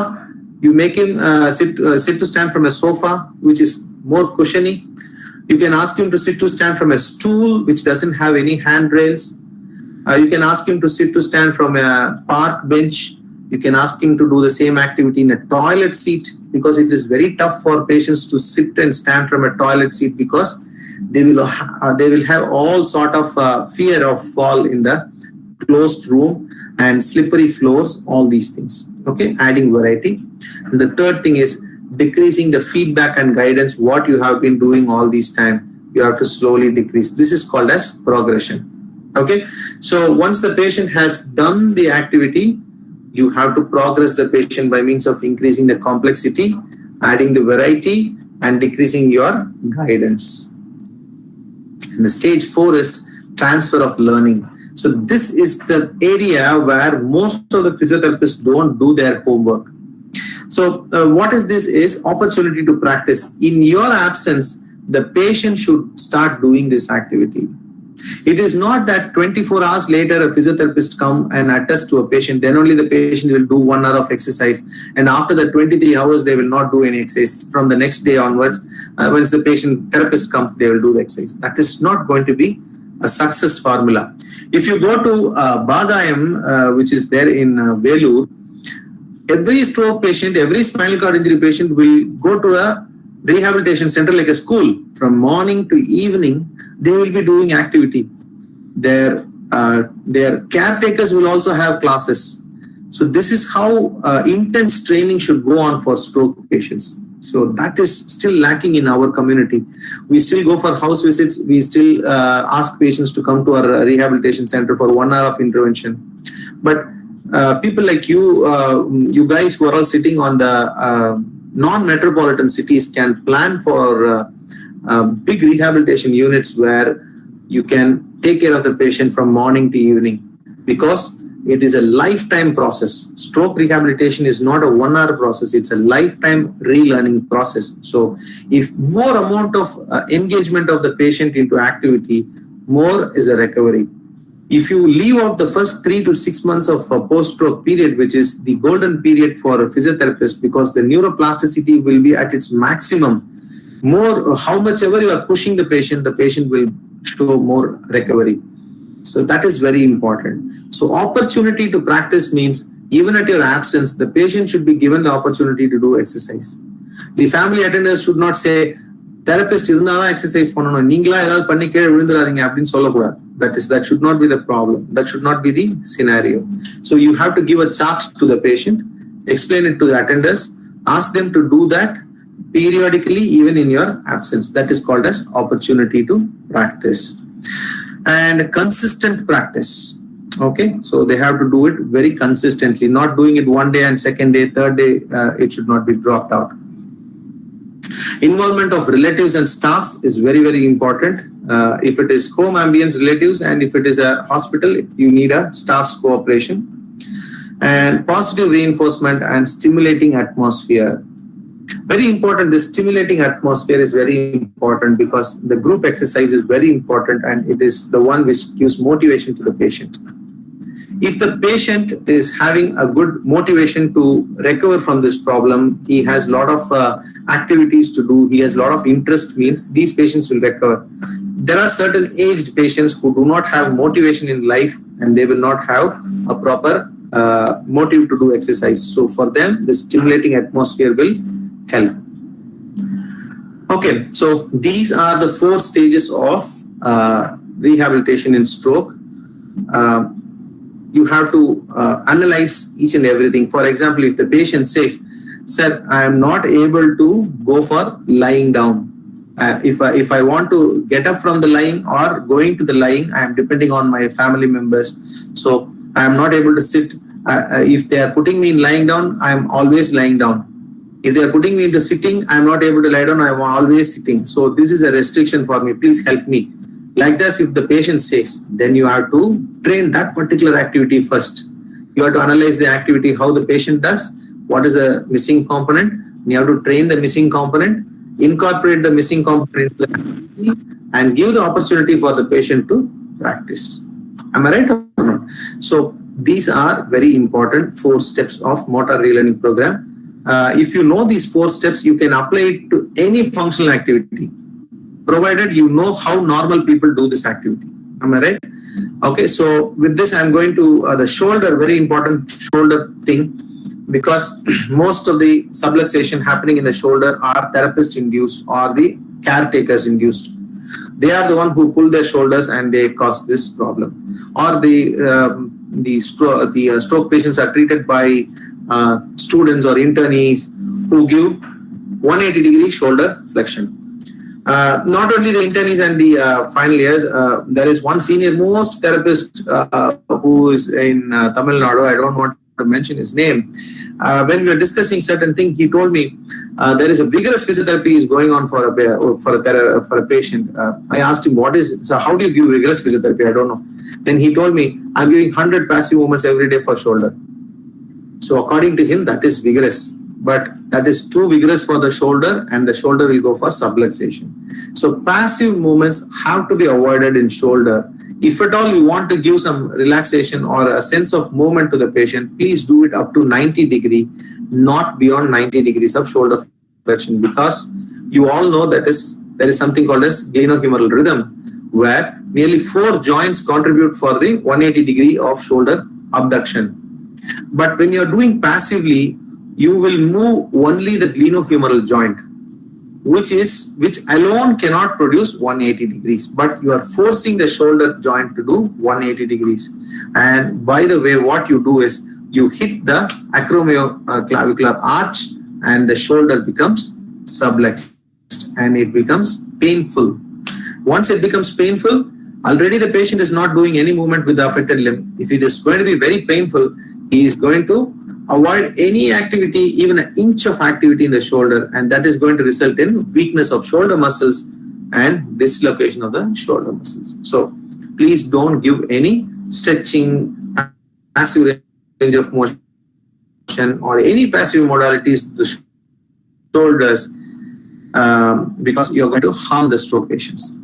[SPEAKER 4] You make him sit to stand from a sofa, which is more cushiony. You can ask him to sit to stand from a stool, which doesn't have any handrails. You can ask him to sit to stand from a park bench. You can ask him to do the same activity in a toilet seat, because it is very tough for patients to sit and stand from a toilet seat, because they will have all sort of fear of fall in the closed room and slippery floors, all these things. Okay, adding variety. And the third thing is decreasing the feedback and guidance. What you have been doing all this time, you have to slowly decrease. This is called as progression. Okay, so once the patient has done the activity, you have to progress the patient by means of increasing the complexity, adding the variety, and decreasing your guidance. And the stage 4 is transfer of learning. So this is the area where most of the physiotherapists don't do their homework. So what is this is opportunity to practice. In your absence, the patient should start doing this activity. It is not that 24 hours later a physiotherapist come and attest to a patient, then only the patient will do 1 hour of exercise, and after the 23 hours they will not do any exercise. From the next day onwards, once the patient therapist comes, they will do the exercise. That is not going to be a success formula. If you go to Bagayam, which is there in Belur, every stroke patient, every spinal cord injury patient will go to a rehabilitation center like a school. From morning to evening, they will be doing activity. Their caretakers will also have classes. So this is how intense training should go on for stroke patients. So that is still lacking in our community. We still go for house visits. We still ask patients to come to our rehabilitation center for 1 hour of intervention. But people like you, you guys who are all sitting on the non-metropolitan cities can plan for big rehabilitation units where you can take care of the patient from morning to evening, because it is a lifetime process. Stroke rehabilitation is not a 1 hour process. It's a lifetime relearning process. So if more amount of engagement of the patient into activity, more is a recovery. If you leave out the first 3 to 6 months of a post-stroke period, which is the golden period for a physiotherapist, because the neuroplasticity will be at its maximum, more, how much ever you are pushing the patient will show more recovery. So that is very important. So opportunity to practice means even at your absence, the patient should be given the opportunity to do exercise. The family attenders should not say, therapist exercise that should not be the problem. That should not be the scenario. So you have to give a chart to the patient, explain it to the attenders, ask them to do that periodically, even in your absence. That is called as opportunity to practice. And consistent practice. Okay, so they have to do it very consistently, not doing it one day and second day, third day, it should not be dropped out. Involvement of relatives and staffs is very, very important. If it is home ambience relatives, and if it is a hospital, you need a staff's cooperation. And positive reinforcement and stimulating atmosphere. Very important, this stimulating atmosphere is very important, because the group exercise is very important, and it is the one which gives motivation to the patient. If the patient is having a good motivation to recover from this problem, he has a lot of activities to do, he has a lot of interest, means these patients will recover. There are certain aged patients who do not have motivation in life, and they will not have a proper motive to do exercise. So for them, the stimulating atmosphere will help. Okay, so these are the 4 stages of rehabilitation in stroke. you have to analyze each and everything. For example, if the patient says, "Sir, I am not able to go for lying down. If I want to get up from the lying or going to the lying, I am depending on my family members. So I am not able to sit. If they are putting me in lying down, I am always lying down. If they are putting me into sitting, I am not able to lie down. I am always sitting. So this is a restriction for me. Please help me." Like this, if the patient says, then you have to train that particular activity first. You have to analyze the activity, how the patient does, what is the missing component. You have to train the missing component, incorporate the missing component into the activity, and give the opportunity for the patient to practice. Am I right or not? So these are very important 4 steps of motor relearning program. If you know these 4 steps, you can apply it to any functional activity, provided you know how normal people do this activity. Am I right? Okay, so with this, I'm going to the shoulder, very important shoulder thing, because most of the subluxation happening in the shoulder are therapist induced or the caretakers induced. They are the one who pull their shoulders and they cause this problem. Or the stroke patients are treated by students or internees who give 180-degree shoulder flexion. Not only the internees and the final years, there is one senior most therapist who is in Tamil Nadu. I don't want to mention his name. When we were discussing certain things, he told me there is a vigorous physiotherapy is going on for a patient. I asked him, so how do you give vigorous physiotherapy? I don't know. Then he told me, I'm giving 100 passive movements every day for shoulder. So according to him, that is vigorous. But that is too vigorous for the shoulder, and the shoulder will go for subluxation. So passive movements have to be avoided in shoulder. If at all you want to give some relaxation or a sense of movement to the patient, please do it up to 90 degree, not beyond 90 degrees of shoulder flexion, because you all know that there is something called as glenohumeral rhythm, where nearly 4 joints contribute for the 180 degree of shoulder abduction. But when you are doing passively, you will move only the glenohumeral joint, which alone cannot produce 180 degrees, but you are forcing the shoulder joint to do 180 degrees. And by the way, what you do is you hit the acromioclavicular arch and the shoulder becomes subluxed and it becomes painful. Once it becomes painful, already the patient is not doing any movement with the affected limb. If it is going to be very painful, he is going to avoid any activity, even an inch of activity in the shoulder, and that is going to result in weakness of shoulder muscles and dislocation of the shoulder muscles. So please don't give any stretching, passive range of motion or any passive modalities to the shoulders because you're going to harm the stroke patients.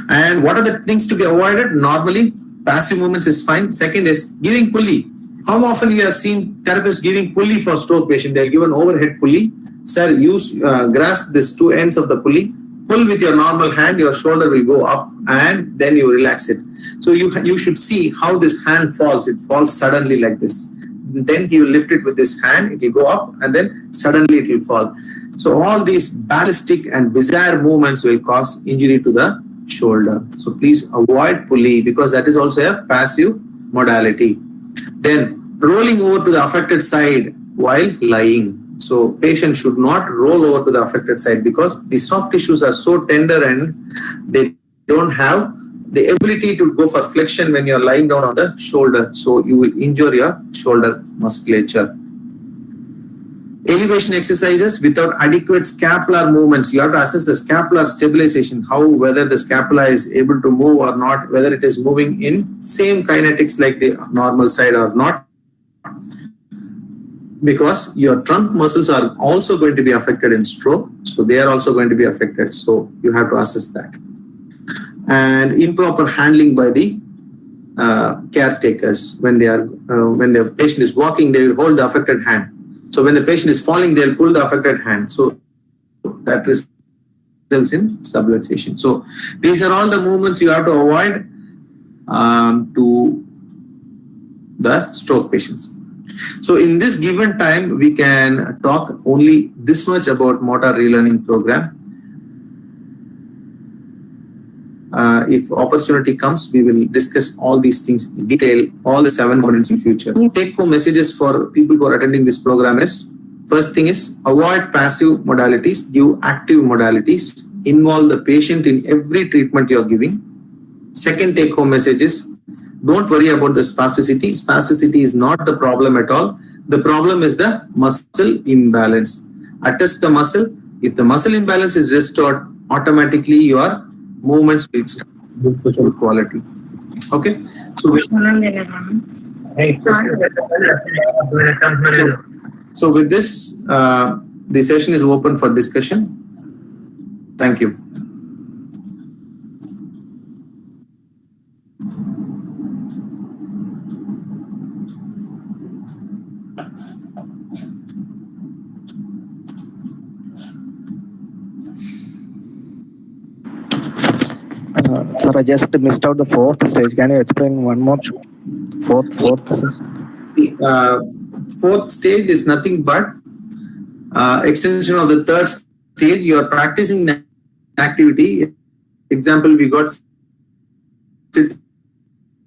[SPEAKER 4] And what are the things to be avoided? Normally, passive movements is fine. Second is giving pulley. How often you have seen therapists giving pulley for stroke patient? They'll give an overhead pulley. Sir, grasp these 2 ends of the pulley, pull with your normal hand, your shoulder will go up and then you relax it. So you should see how this hand falls. It falls suddenly like this. Then he will lift it with his hand, it will go up and then suddenly it will fall. So all these ballistic and bizarre movements will cause injury to the shoulder. So please avoid pulley because that is also a passive modality. Then rolling over to the affected side while lying. So patient should not roll over to the affected side because the soft tissues are so tender and they don't have the ability to go for flexion when you're lying down on the shoulder. So you will injure your shoulder musculature. Elevation exercises without adequate scapular movements. You have to assess the scapular stabilization, whether the scapula is able to move or not, whether it is moving in same kinetics like the normal side or not. Because your trunk muscles are also going to be affected in stroke. So they are also going to be affected. So you have to assess that. And improper handling by the caretakers. When the patient is walking, they will hold the affected hand. So when the patient is falling, they'll pull the affected hand. So that results in subluxation. So these are all the movements you have to avoid to the stroke patients. So in this given time, we can talk only this much about motor relearning program. if opportunity comes, we will discuss all these things in detail, all the 7 components in future. 2 take-home messages for people who are attending this program is, first thing is avoid passive modalities, give active modalities, involve the patient in every treatment you are giving. Second take-home message is, don't worry about the spasticity. Spasticity is not the problem at all. The problem is the muscle imbalance. Attach the muscle. If the muscle imbalance is restored, automatically your movements will start with good quality. Okay. So with this, the session is open for discussion. Thank you.
[SPEAKER 8] Sir, I just missed out the 4th stage. Can you explain one more? Fourth.
[SPEAKER 4] The 4th stage is nothing but extension of the 3rd stage. You are practicing the activity. Example, we got sit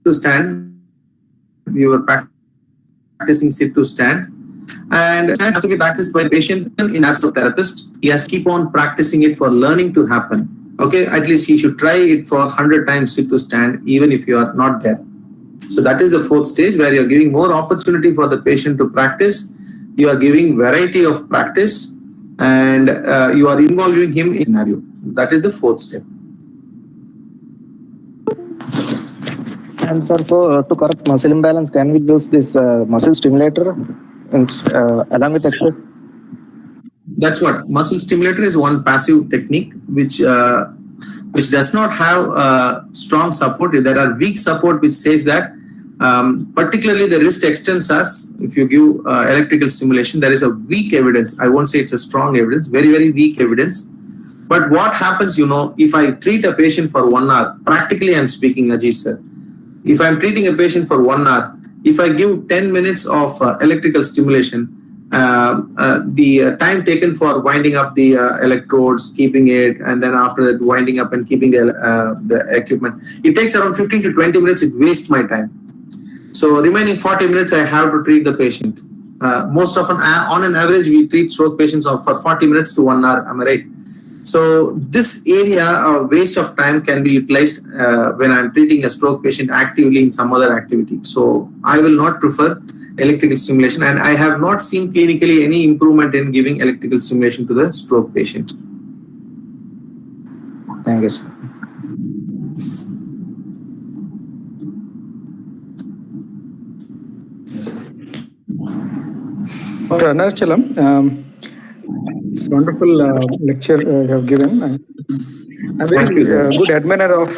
[SPEAKER 4] to stand. We were practicing sit to stand. And it has to be practiced by the patient in absence of therapist. He has to keep on practicing it for learning to happen. Okay, at least he should try it for 100 times sit to stand, even if you are not there. So that is the 4th stage, where you are giving more opportunity for the patient to practice. You are giving variety of practice, and you are involving him in scenario. That is the 4th step.
[SPEAKER 8] And sir, to correct muscle imbalance, can we use this muscle stimulator along with exercise?
[SPEAKER 4] That's what muscle stimulator is, one passive technique which does not have strong support. There are weak support which says that particularly the wrist extensors, if you give electrical stimulation, there is a weak evidence. I won't say it's a strong evidence, very, very weak evidence. But what happens, if I treat a patient for 1 hour, practically I'm speaking, Ajit sir, if I'm treating a patient for 1 hour, if I give 10 minutes of electrical stimulation, the time taken for winding up the electrodes, keeping it, and then after that winding up and keeping the equipment, it takes around 15 to 20 minutes. It wastes my time. So remaining 40 minutes, I have to treat the patient. Most often, on an average, we treat stroke patients for 40 minutes to 1 hour. Am I right? So this area of waste of time can be utilized when I'm treating a stroke patient actively in some other activity. So I will not prefer electrical stimulation, and I have not seen clinically any improvement in giving electrical stimulation to the stroke patient.
[SPEAKER 8] Thank you, sir.
[SPEAKER 9] Dr. Arnachalam, wonderful lecture you have given. I'm very good admirer of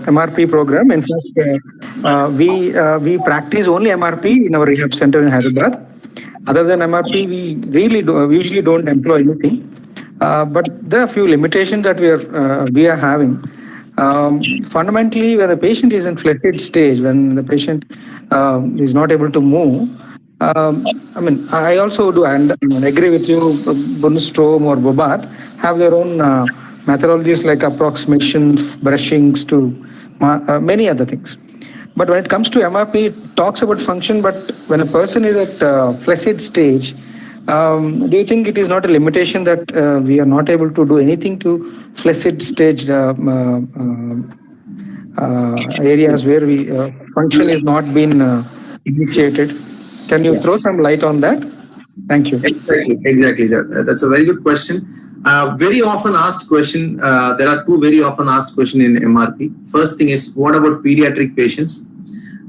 [SPEAKER 9] MRP program. In fact, we practice only MRP in our rehab center in Hyderabad. Other than MRP, we usually don't employ anything. But there are a few limitations that we are having. Fundamentally, when the patient is in flaccid stage, when the patient is not able to move, I also do agree with you. Bundstrom or Bobath have their own methodologies like approximation, brushings, to many other things. But when it comes to MRP, it talks about function. But when a person is at flaccid stage, do you think it is not a limitation that we are not able to do anything to flaccid stage areas where function is not been initiated? Can you throw some light on that? Thank you.
[SPEAKER 4] Exactly, sir. That's a very good question. Very often asked question. There are 2 very often asked questions in MRP. First thing is, what about pediatric patients?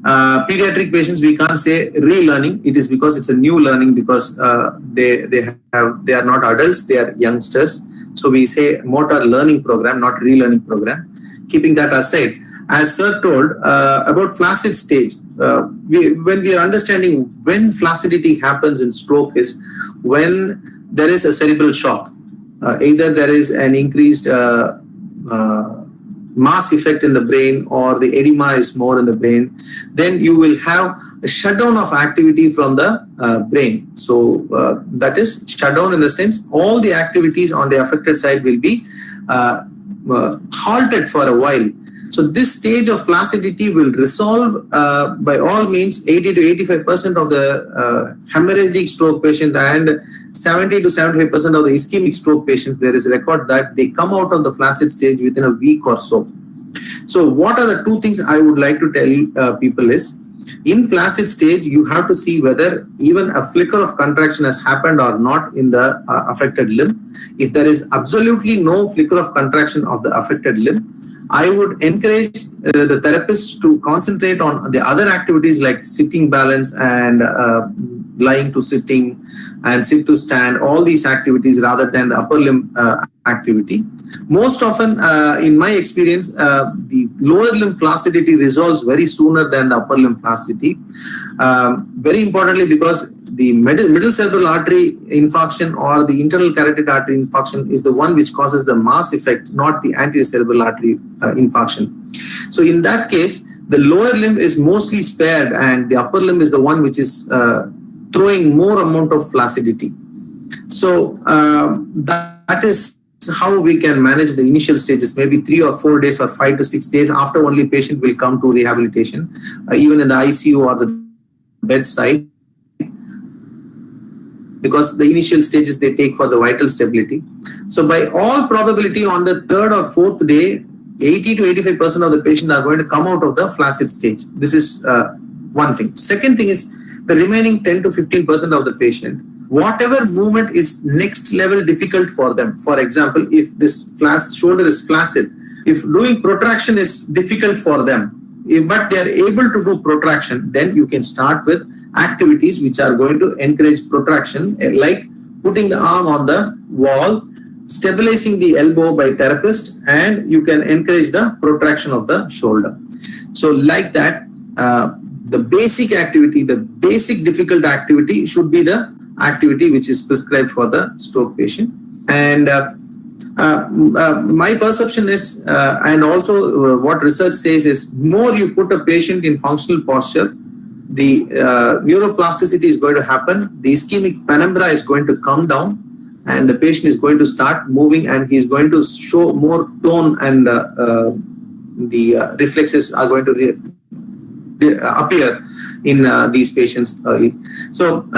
[SPEAKER 4] Pediatric patients, we can't say relearning. It is because it's a new learning, because they are not adults, they are youngsters. So we say motor learning program, not relearning program. Keeping that aside, as sir told about flaccid stage, when we are understanding when flaccidity happens in stroke is when there is a cerebral shock. Either there is an increased mass effect in the brain, or the edema is more in the brain, then you will have a shutdown of activity from the brain. So that is shutdown in the sense all the activities on the affected side will be halted for a while. So this stage of flaccidity will resolve by all means 80 to 85% of the hemorrhagic stroke patient and 70 to 75% of the ischemic stroke patients. There is a record that they come out of the flaccid stage within a week or so. So what are the two things I would like to tell people is, in flaccid stage, you have to see whether even a flicker of contraction has happened or not in the affected limb. If there is absolutely no flicker of contraction of the affected limb, I would encourage the therapist to concentrate on the other activities like sitting balance and lying to sitting and sit to stand, all these activities rather than the upper limb activity. Most often, in my experience, the lower limb flaccidity resolves very sooner than the upper limb flaccidity. Very importantly, because the middle cerebral artery infarction or the internal carotid artery infarction is the one which causes the mass effect, not the anterior cerebral artery infarction. So in that case, the lower limb is mostly spared and the upper limb is the one which is throwing more amount of flaccidity. So that is how we can manage the initial stages, maybe 3 or 4 days or 5 to 6 days after only patient will come to rehabilitation, even in the ICU or the bedside, because the initial stages they take for the vital stability. So by all probability on the 3rd or 4th day, 80 to 85% of the patient are going to come out of the flaccid stage. This is one thing. Second thing is the remaining 10 to 15% of the patient, whatever movement is next level difficult for them. For example, if this shoulder is flaccid, if doing protraction is difficult for them, but they are able to do protraction, then you can start with activities which are going to encourage protraction, like putting the arm on the wall, stabilizing the elbow by therapist, and you can encourage the protraction of the shoulder. So like that, the basic activity, the basic difficult activity should be the activity which is prescribed for the stroke patient. And my perception is, and also what research says is, more you put a patient in functional posture, the neuroplasticity is going to happen, the ischemic penumbra is going to come down, and the patient is going to start moving and he is going to show more tone, and the reflexes are going to appear in these patients early. So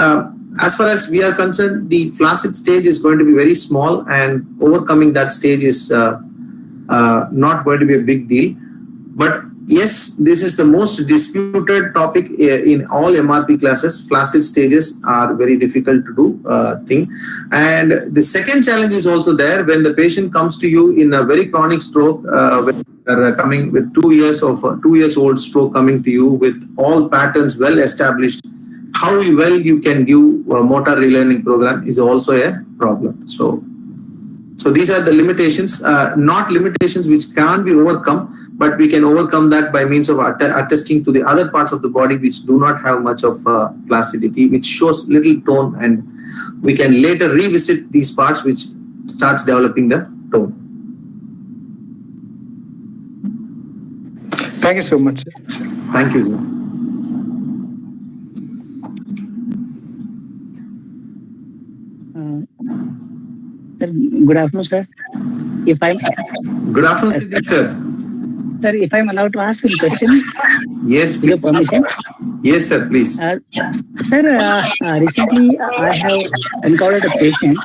[SPEAKER 4] as far as we are concerned, the flaccid stage is going to be very small, and overcoming that stage is not going to be a big deal. But yes, this is the most disputed topic in all MRP classes. Flaccid stages are very difficult to do thing. And the second challenge is also there when the patient comes to you in a very chronic stroke, when they're coming with 2 years of 2 years old stroke coming to you with all patterns well established. How well you can give a motor relearning program is also a problem. So these are the limitations, not limitations which can't be overcome, but we can overcome that by means of attesting to the other parts of the body which do not have much of flaccidity, which shows little tone, and we can later revisit these parts which starts developing the tone.
[SPEAKER 9] Thank you so much, sir.
[SPEAKER 4] Thank you, sir.
[SPEAKER 10] Good afternoon, sir.
[SPEAKER 4] Good afternoon, sir.
[SPEAKER 10] Sir, if I'm allowed to ask a question.
[SPEAKER 4] Yes, please.
[SPEAKER 10] With your permission.
[SPEAKER 4] Yes, sir, please.
[SPEAKER 10] Sir, recently I have encountered a patient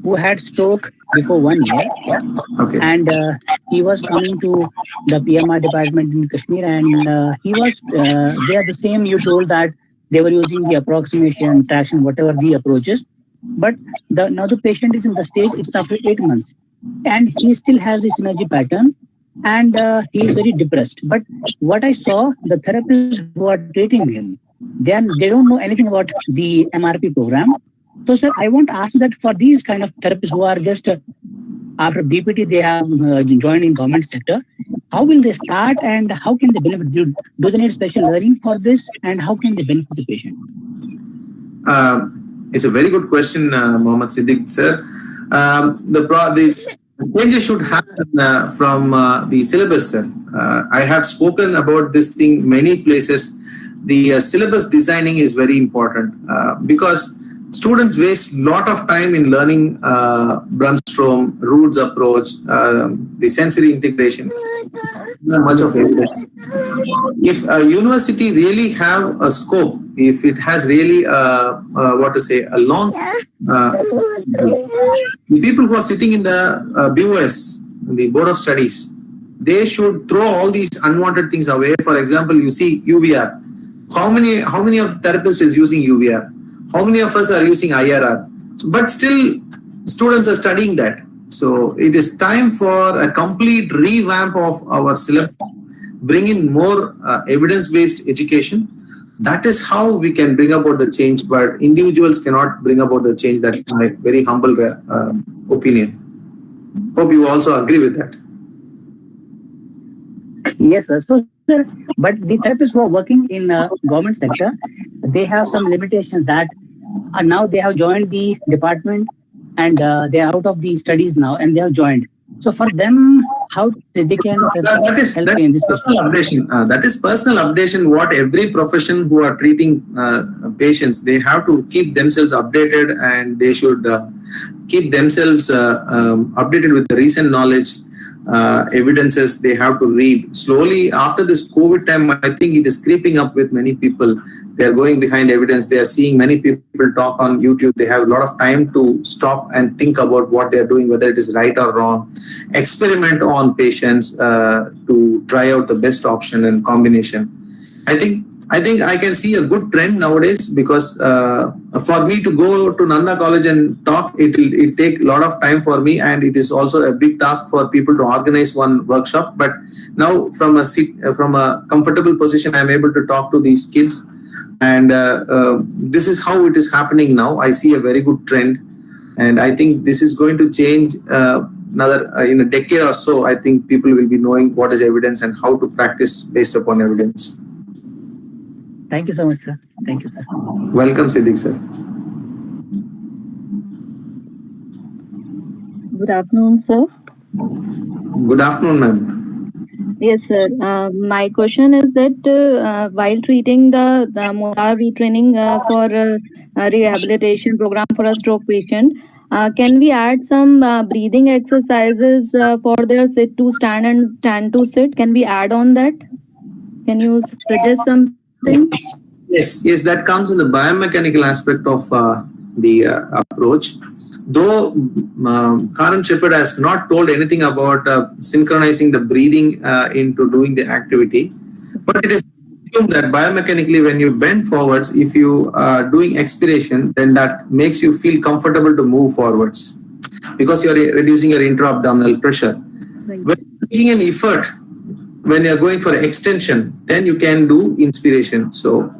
[SPEAKER 10] who had stroke before 1 year.
[SPEAKER 4] Okay.
[SPEAKER 10] And he was coming to the PMR department in Kashmir, and he was, they are the same, you told that they were using the approximation, traction, whatever the approaches. But now the patient is in the stage, it's after 8 months. And he still has this energy pattern, and he is very depressed. But what I saw, the therapists who are treating him, they don't know anything about the MRP program. So, sir, I want to ask that for these kind of therapists who are just after BPT, they have joined in government sector, how will they start and how can they benefit? Do they need special learning for this, and how can they benefit the patient?
[SPEAKER 4] It's a very good question, Mohammad Siddiq, sir. The changes should happen from the syllabus, sir. I have spoken about this thing many places. The syllabus designing is very important because students waste a lot of time in learning Brunstrom, Rude's approach, the sensory integration. much of evidence. If a university really have a scope, if it has really a long, the people who are sitting in the BOS, the Board of Studies, they should throw all these unwanted things away. For example, you see UVR. How many of the therapists is using UVR? How many of us are using IRR? But still, students are studying that. So it is time for a complete revamp of our syllabus, bring in more evidence-based education. That is how we can bring about the change, but individuals cannot bring about the change. That's my very humble opinion. Hope you also agree with that.
[SPEAKER 10] Yes, sir. So, sir, but the therapists who are working in government sector, they have some limitations that now they have joined the department and they are out of the studies now and they have joined. So for them, how they can help in this
[SPEAKER 4] personal updation. That is personal updation. What every profession who are treating patients, they have to keep themselves updated, and they should keep themselves updated with the recent knowledge, evidences they have to read. Slowly, after this COVID time, I think it is creeping up with many people. They are going behind evidence. They are seeing many people talk on YouTube. They have a lot of time to stop and think about what they are doing, whether it is right or wrong. Experiment on patients to try out the best option and combination. I think I can see a good trend nowadays, because for me to go to Nanda College and talk, it take a lot of time for me, and it is also a big task for people to organize one workshop. But now from a comfortable position, I am able to talk to these kids, and this is how it is happening now. I see a very good trend, and I think this is going to change in a decade or so. I think people will be knowing what is evidence and how to practice based upon evidence.
[SPEAKER 10] Thank you so much, sir. Thank you, sir.
[SPEAKER 4] Welcome, Siddiq, sir.
[SPEAKER 11] Good afternoon, sir.
[SPEAKER 4] Good afternoon, ma'am.
[SPEAKER 11] Yes, sir. My question is that while treating the motor retraining for a rehabilitation program for a stroke patient, can we add some breathing exercises for their sit to stand and stand to sit? Can we add on that? Can you suggest something?
[SPEAKER 4] Yes, that comes in the biomechanical aspect of the approach. Though Karan Shepherd has not told anything about synchronizing the breathing into doing the activity, but it is assumed that biomechanically, when you bend forwards, if you are doing expiration, then that makes you feel comfortable to move forwards, because you are reducing your intra-abdominal pressure. Right. When taking an effort, when you are going for extension, then you can do inspiration. So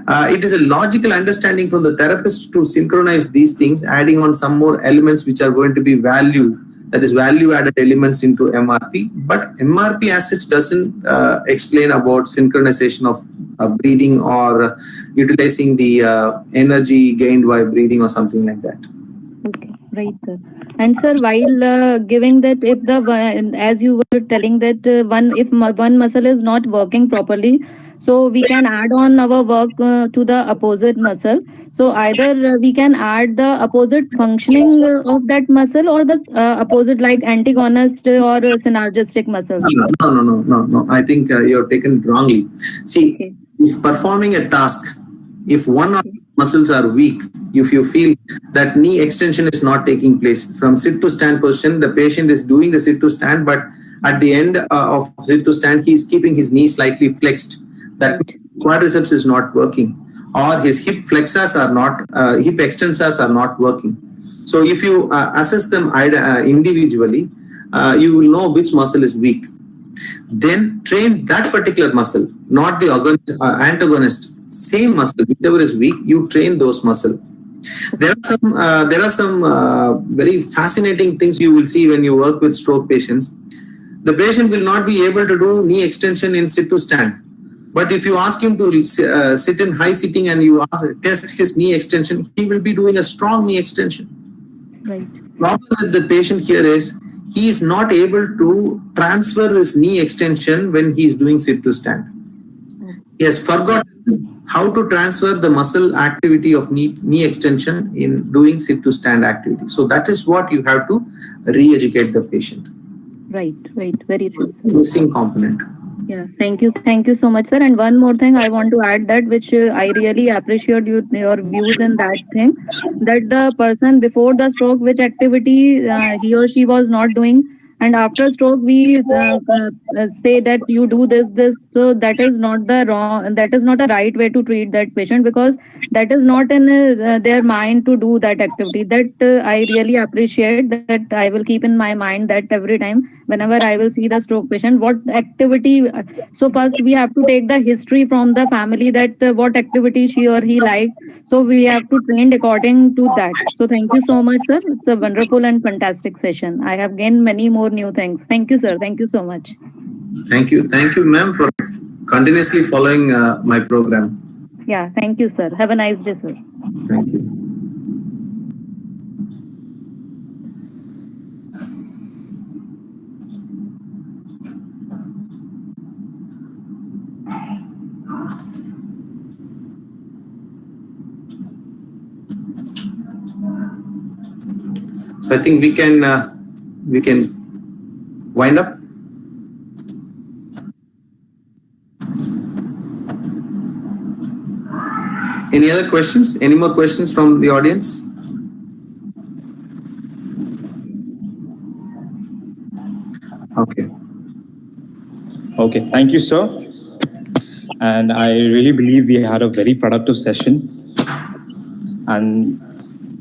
[SPEAKER 4] it is a logical understanding from the therapist to synchronize these things, adding on some more elements which are going to be value added elements into MRP. But MRP as such doesn't explain about synchronization of breathing or utilizing the energy gained by breathing or something like that.
[SPEAKER 11] Okay, right, sir. And sir, while giving that, if as you were telling that if one muscle is not working properly, so we can add on our work to the opposite muscle. So either we can add the opposite functioning of that muscle, or the opposite, like antagonist or synergistic muscles.
[SPEAKER 4] No. I think you're taken it wrongly. See, okay. If performing a task, if one of muscles are weak, if you feel that knee extension is not taking place, from sit to stand position, the patient is doing the sit to stand, but at the end of sit to stand, he is keeping his knee slightly flexed. That quadriceps is not working, or his hip flexors are not, hip extensors are not working. So if you assess them individually, you will know which muscle is weak. Then train that particular muscle, not the antagonist. Same muscle, whichever is weak, you train those muscles. There are some very fascinating things you will see when you work with stroke patients. The patient will not be able to do knee extension in sit to stand. But if you ask him to sit in high sitting and you test his knee extension, he will be doing a strong knee extension.
[SPEAKER 11] Right.
[SPEAKER 4] Problem with the patient here is he is not able to transfer his knee extension when he is doing sit to stand. He has forgotten how to transfer the muscle activity of knee extension in doing sit to stand activity. So that is what you have to re-educate the patient.
[SPEAKER 11] Right. Very true, sir.
[SPEAKER 4] Missing component.
[SPEAKER 11] Yeah, thank you so much, sir. And one more thing I want to add that which I really appreciate your views in that thing, that the person before the stroke, which activity he or she was not doing, and after stroke we say that you do this. So that is not the wrong. That is not a right way to treat that patient, because that is not in their mind to do that activity. That I really appreciate. That I will keep in my mind that every time whenever I will see the stroke patient, what activity. So first we have to take the history from the family, that what activity she or he liked. So we have to train according to that. So thank you so much, sir. It's a wonderful and fantastic session. I have gained many more new things. Thank you, sir. Thank you so much.
[SPEAKER 4] Thank you, ma'am, for continuously following my program.
[SPEAKER 11] Yeah, thank you, sir. Have a nice day, sir.
[SPEAKER 4] Thank you. So I think we can wind up. Any other questions? Any more questions from the audience? Okay.
[SPEAKER 1] Okay, thank you, sir. And I really believe we had a very productive session. And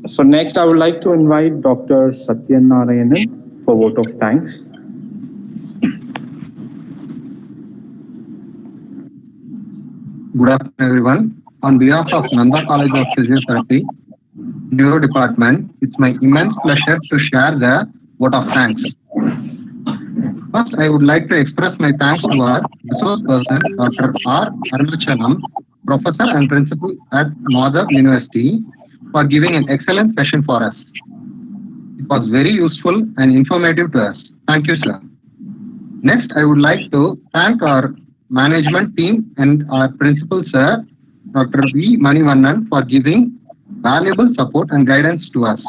[SPEAKER 1] so next, I would like to invite Dr. Satyanarayanan for vote of thanks.
[SPEAKER 12] Good afternoon, everyone. On behalf of Nanda College of Physiotherapy, Neuro Department, it's my immense pleasure to share the vote of thanks. First, I would like to express my thanks to our resource person, Dr. R. Arunachalam, Professor and Principal at Madhav University, for giving an excellent session for us. It was very useful and informative to us. Thank you, sir. Next, I would like to thank our management team and our principal, sir, Dr. V. Manivannan, for giving valuable support and guidance to us.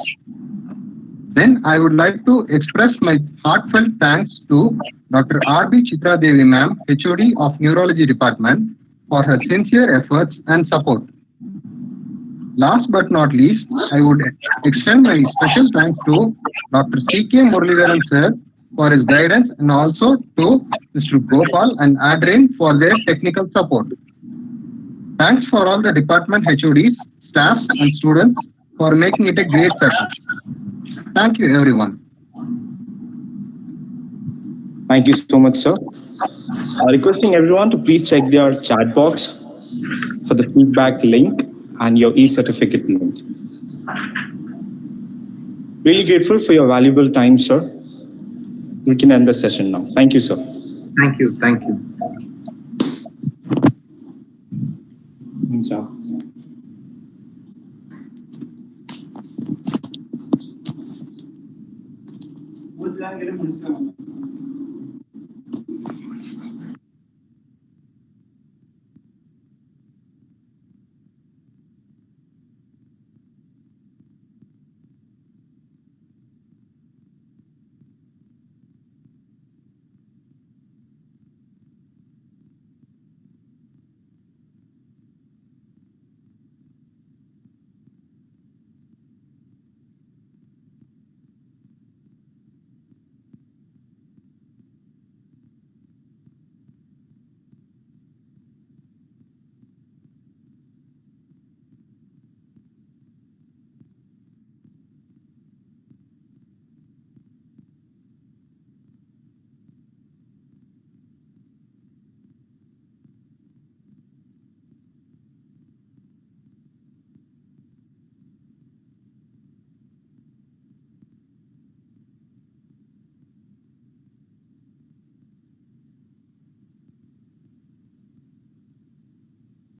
[SPEAKER 12] Then I would like to express my heartfelt thanks to Dr. R.B. Chitra Devi ma'am, HOD of Neurology Department, for her sincere efforts and support. Last but not least, I would extend my special thanks to Dr. C.K. Muralidharan sir for his guidance, and also to Mr. Gopal and Adrian for their technical support. Thanks for all the department HODs, staff and students for making it a great session. Thank you, everyone.
[SPEAKER 1] Thank you so much, sir. Requesting everyone to please check their chat box for the feedback link and your e-certificate link. Really grateful for your valuable time, sir. We can end the session now. Thank you, sir.
[SPEAKER 4] Thank you. Thank you.
[SPEAKER 1] Ciao.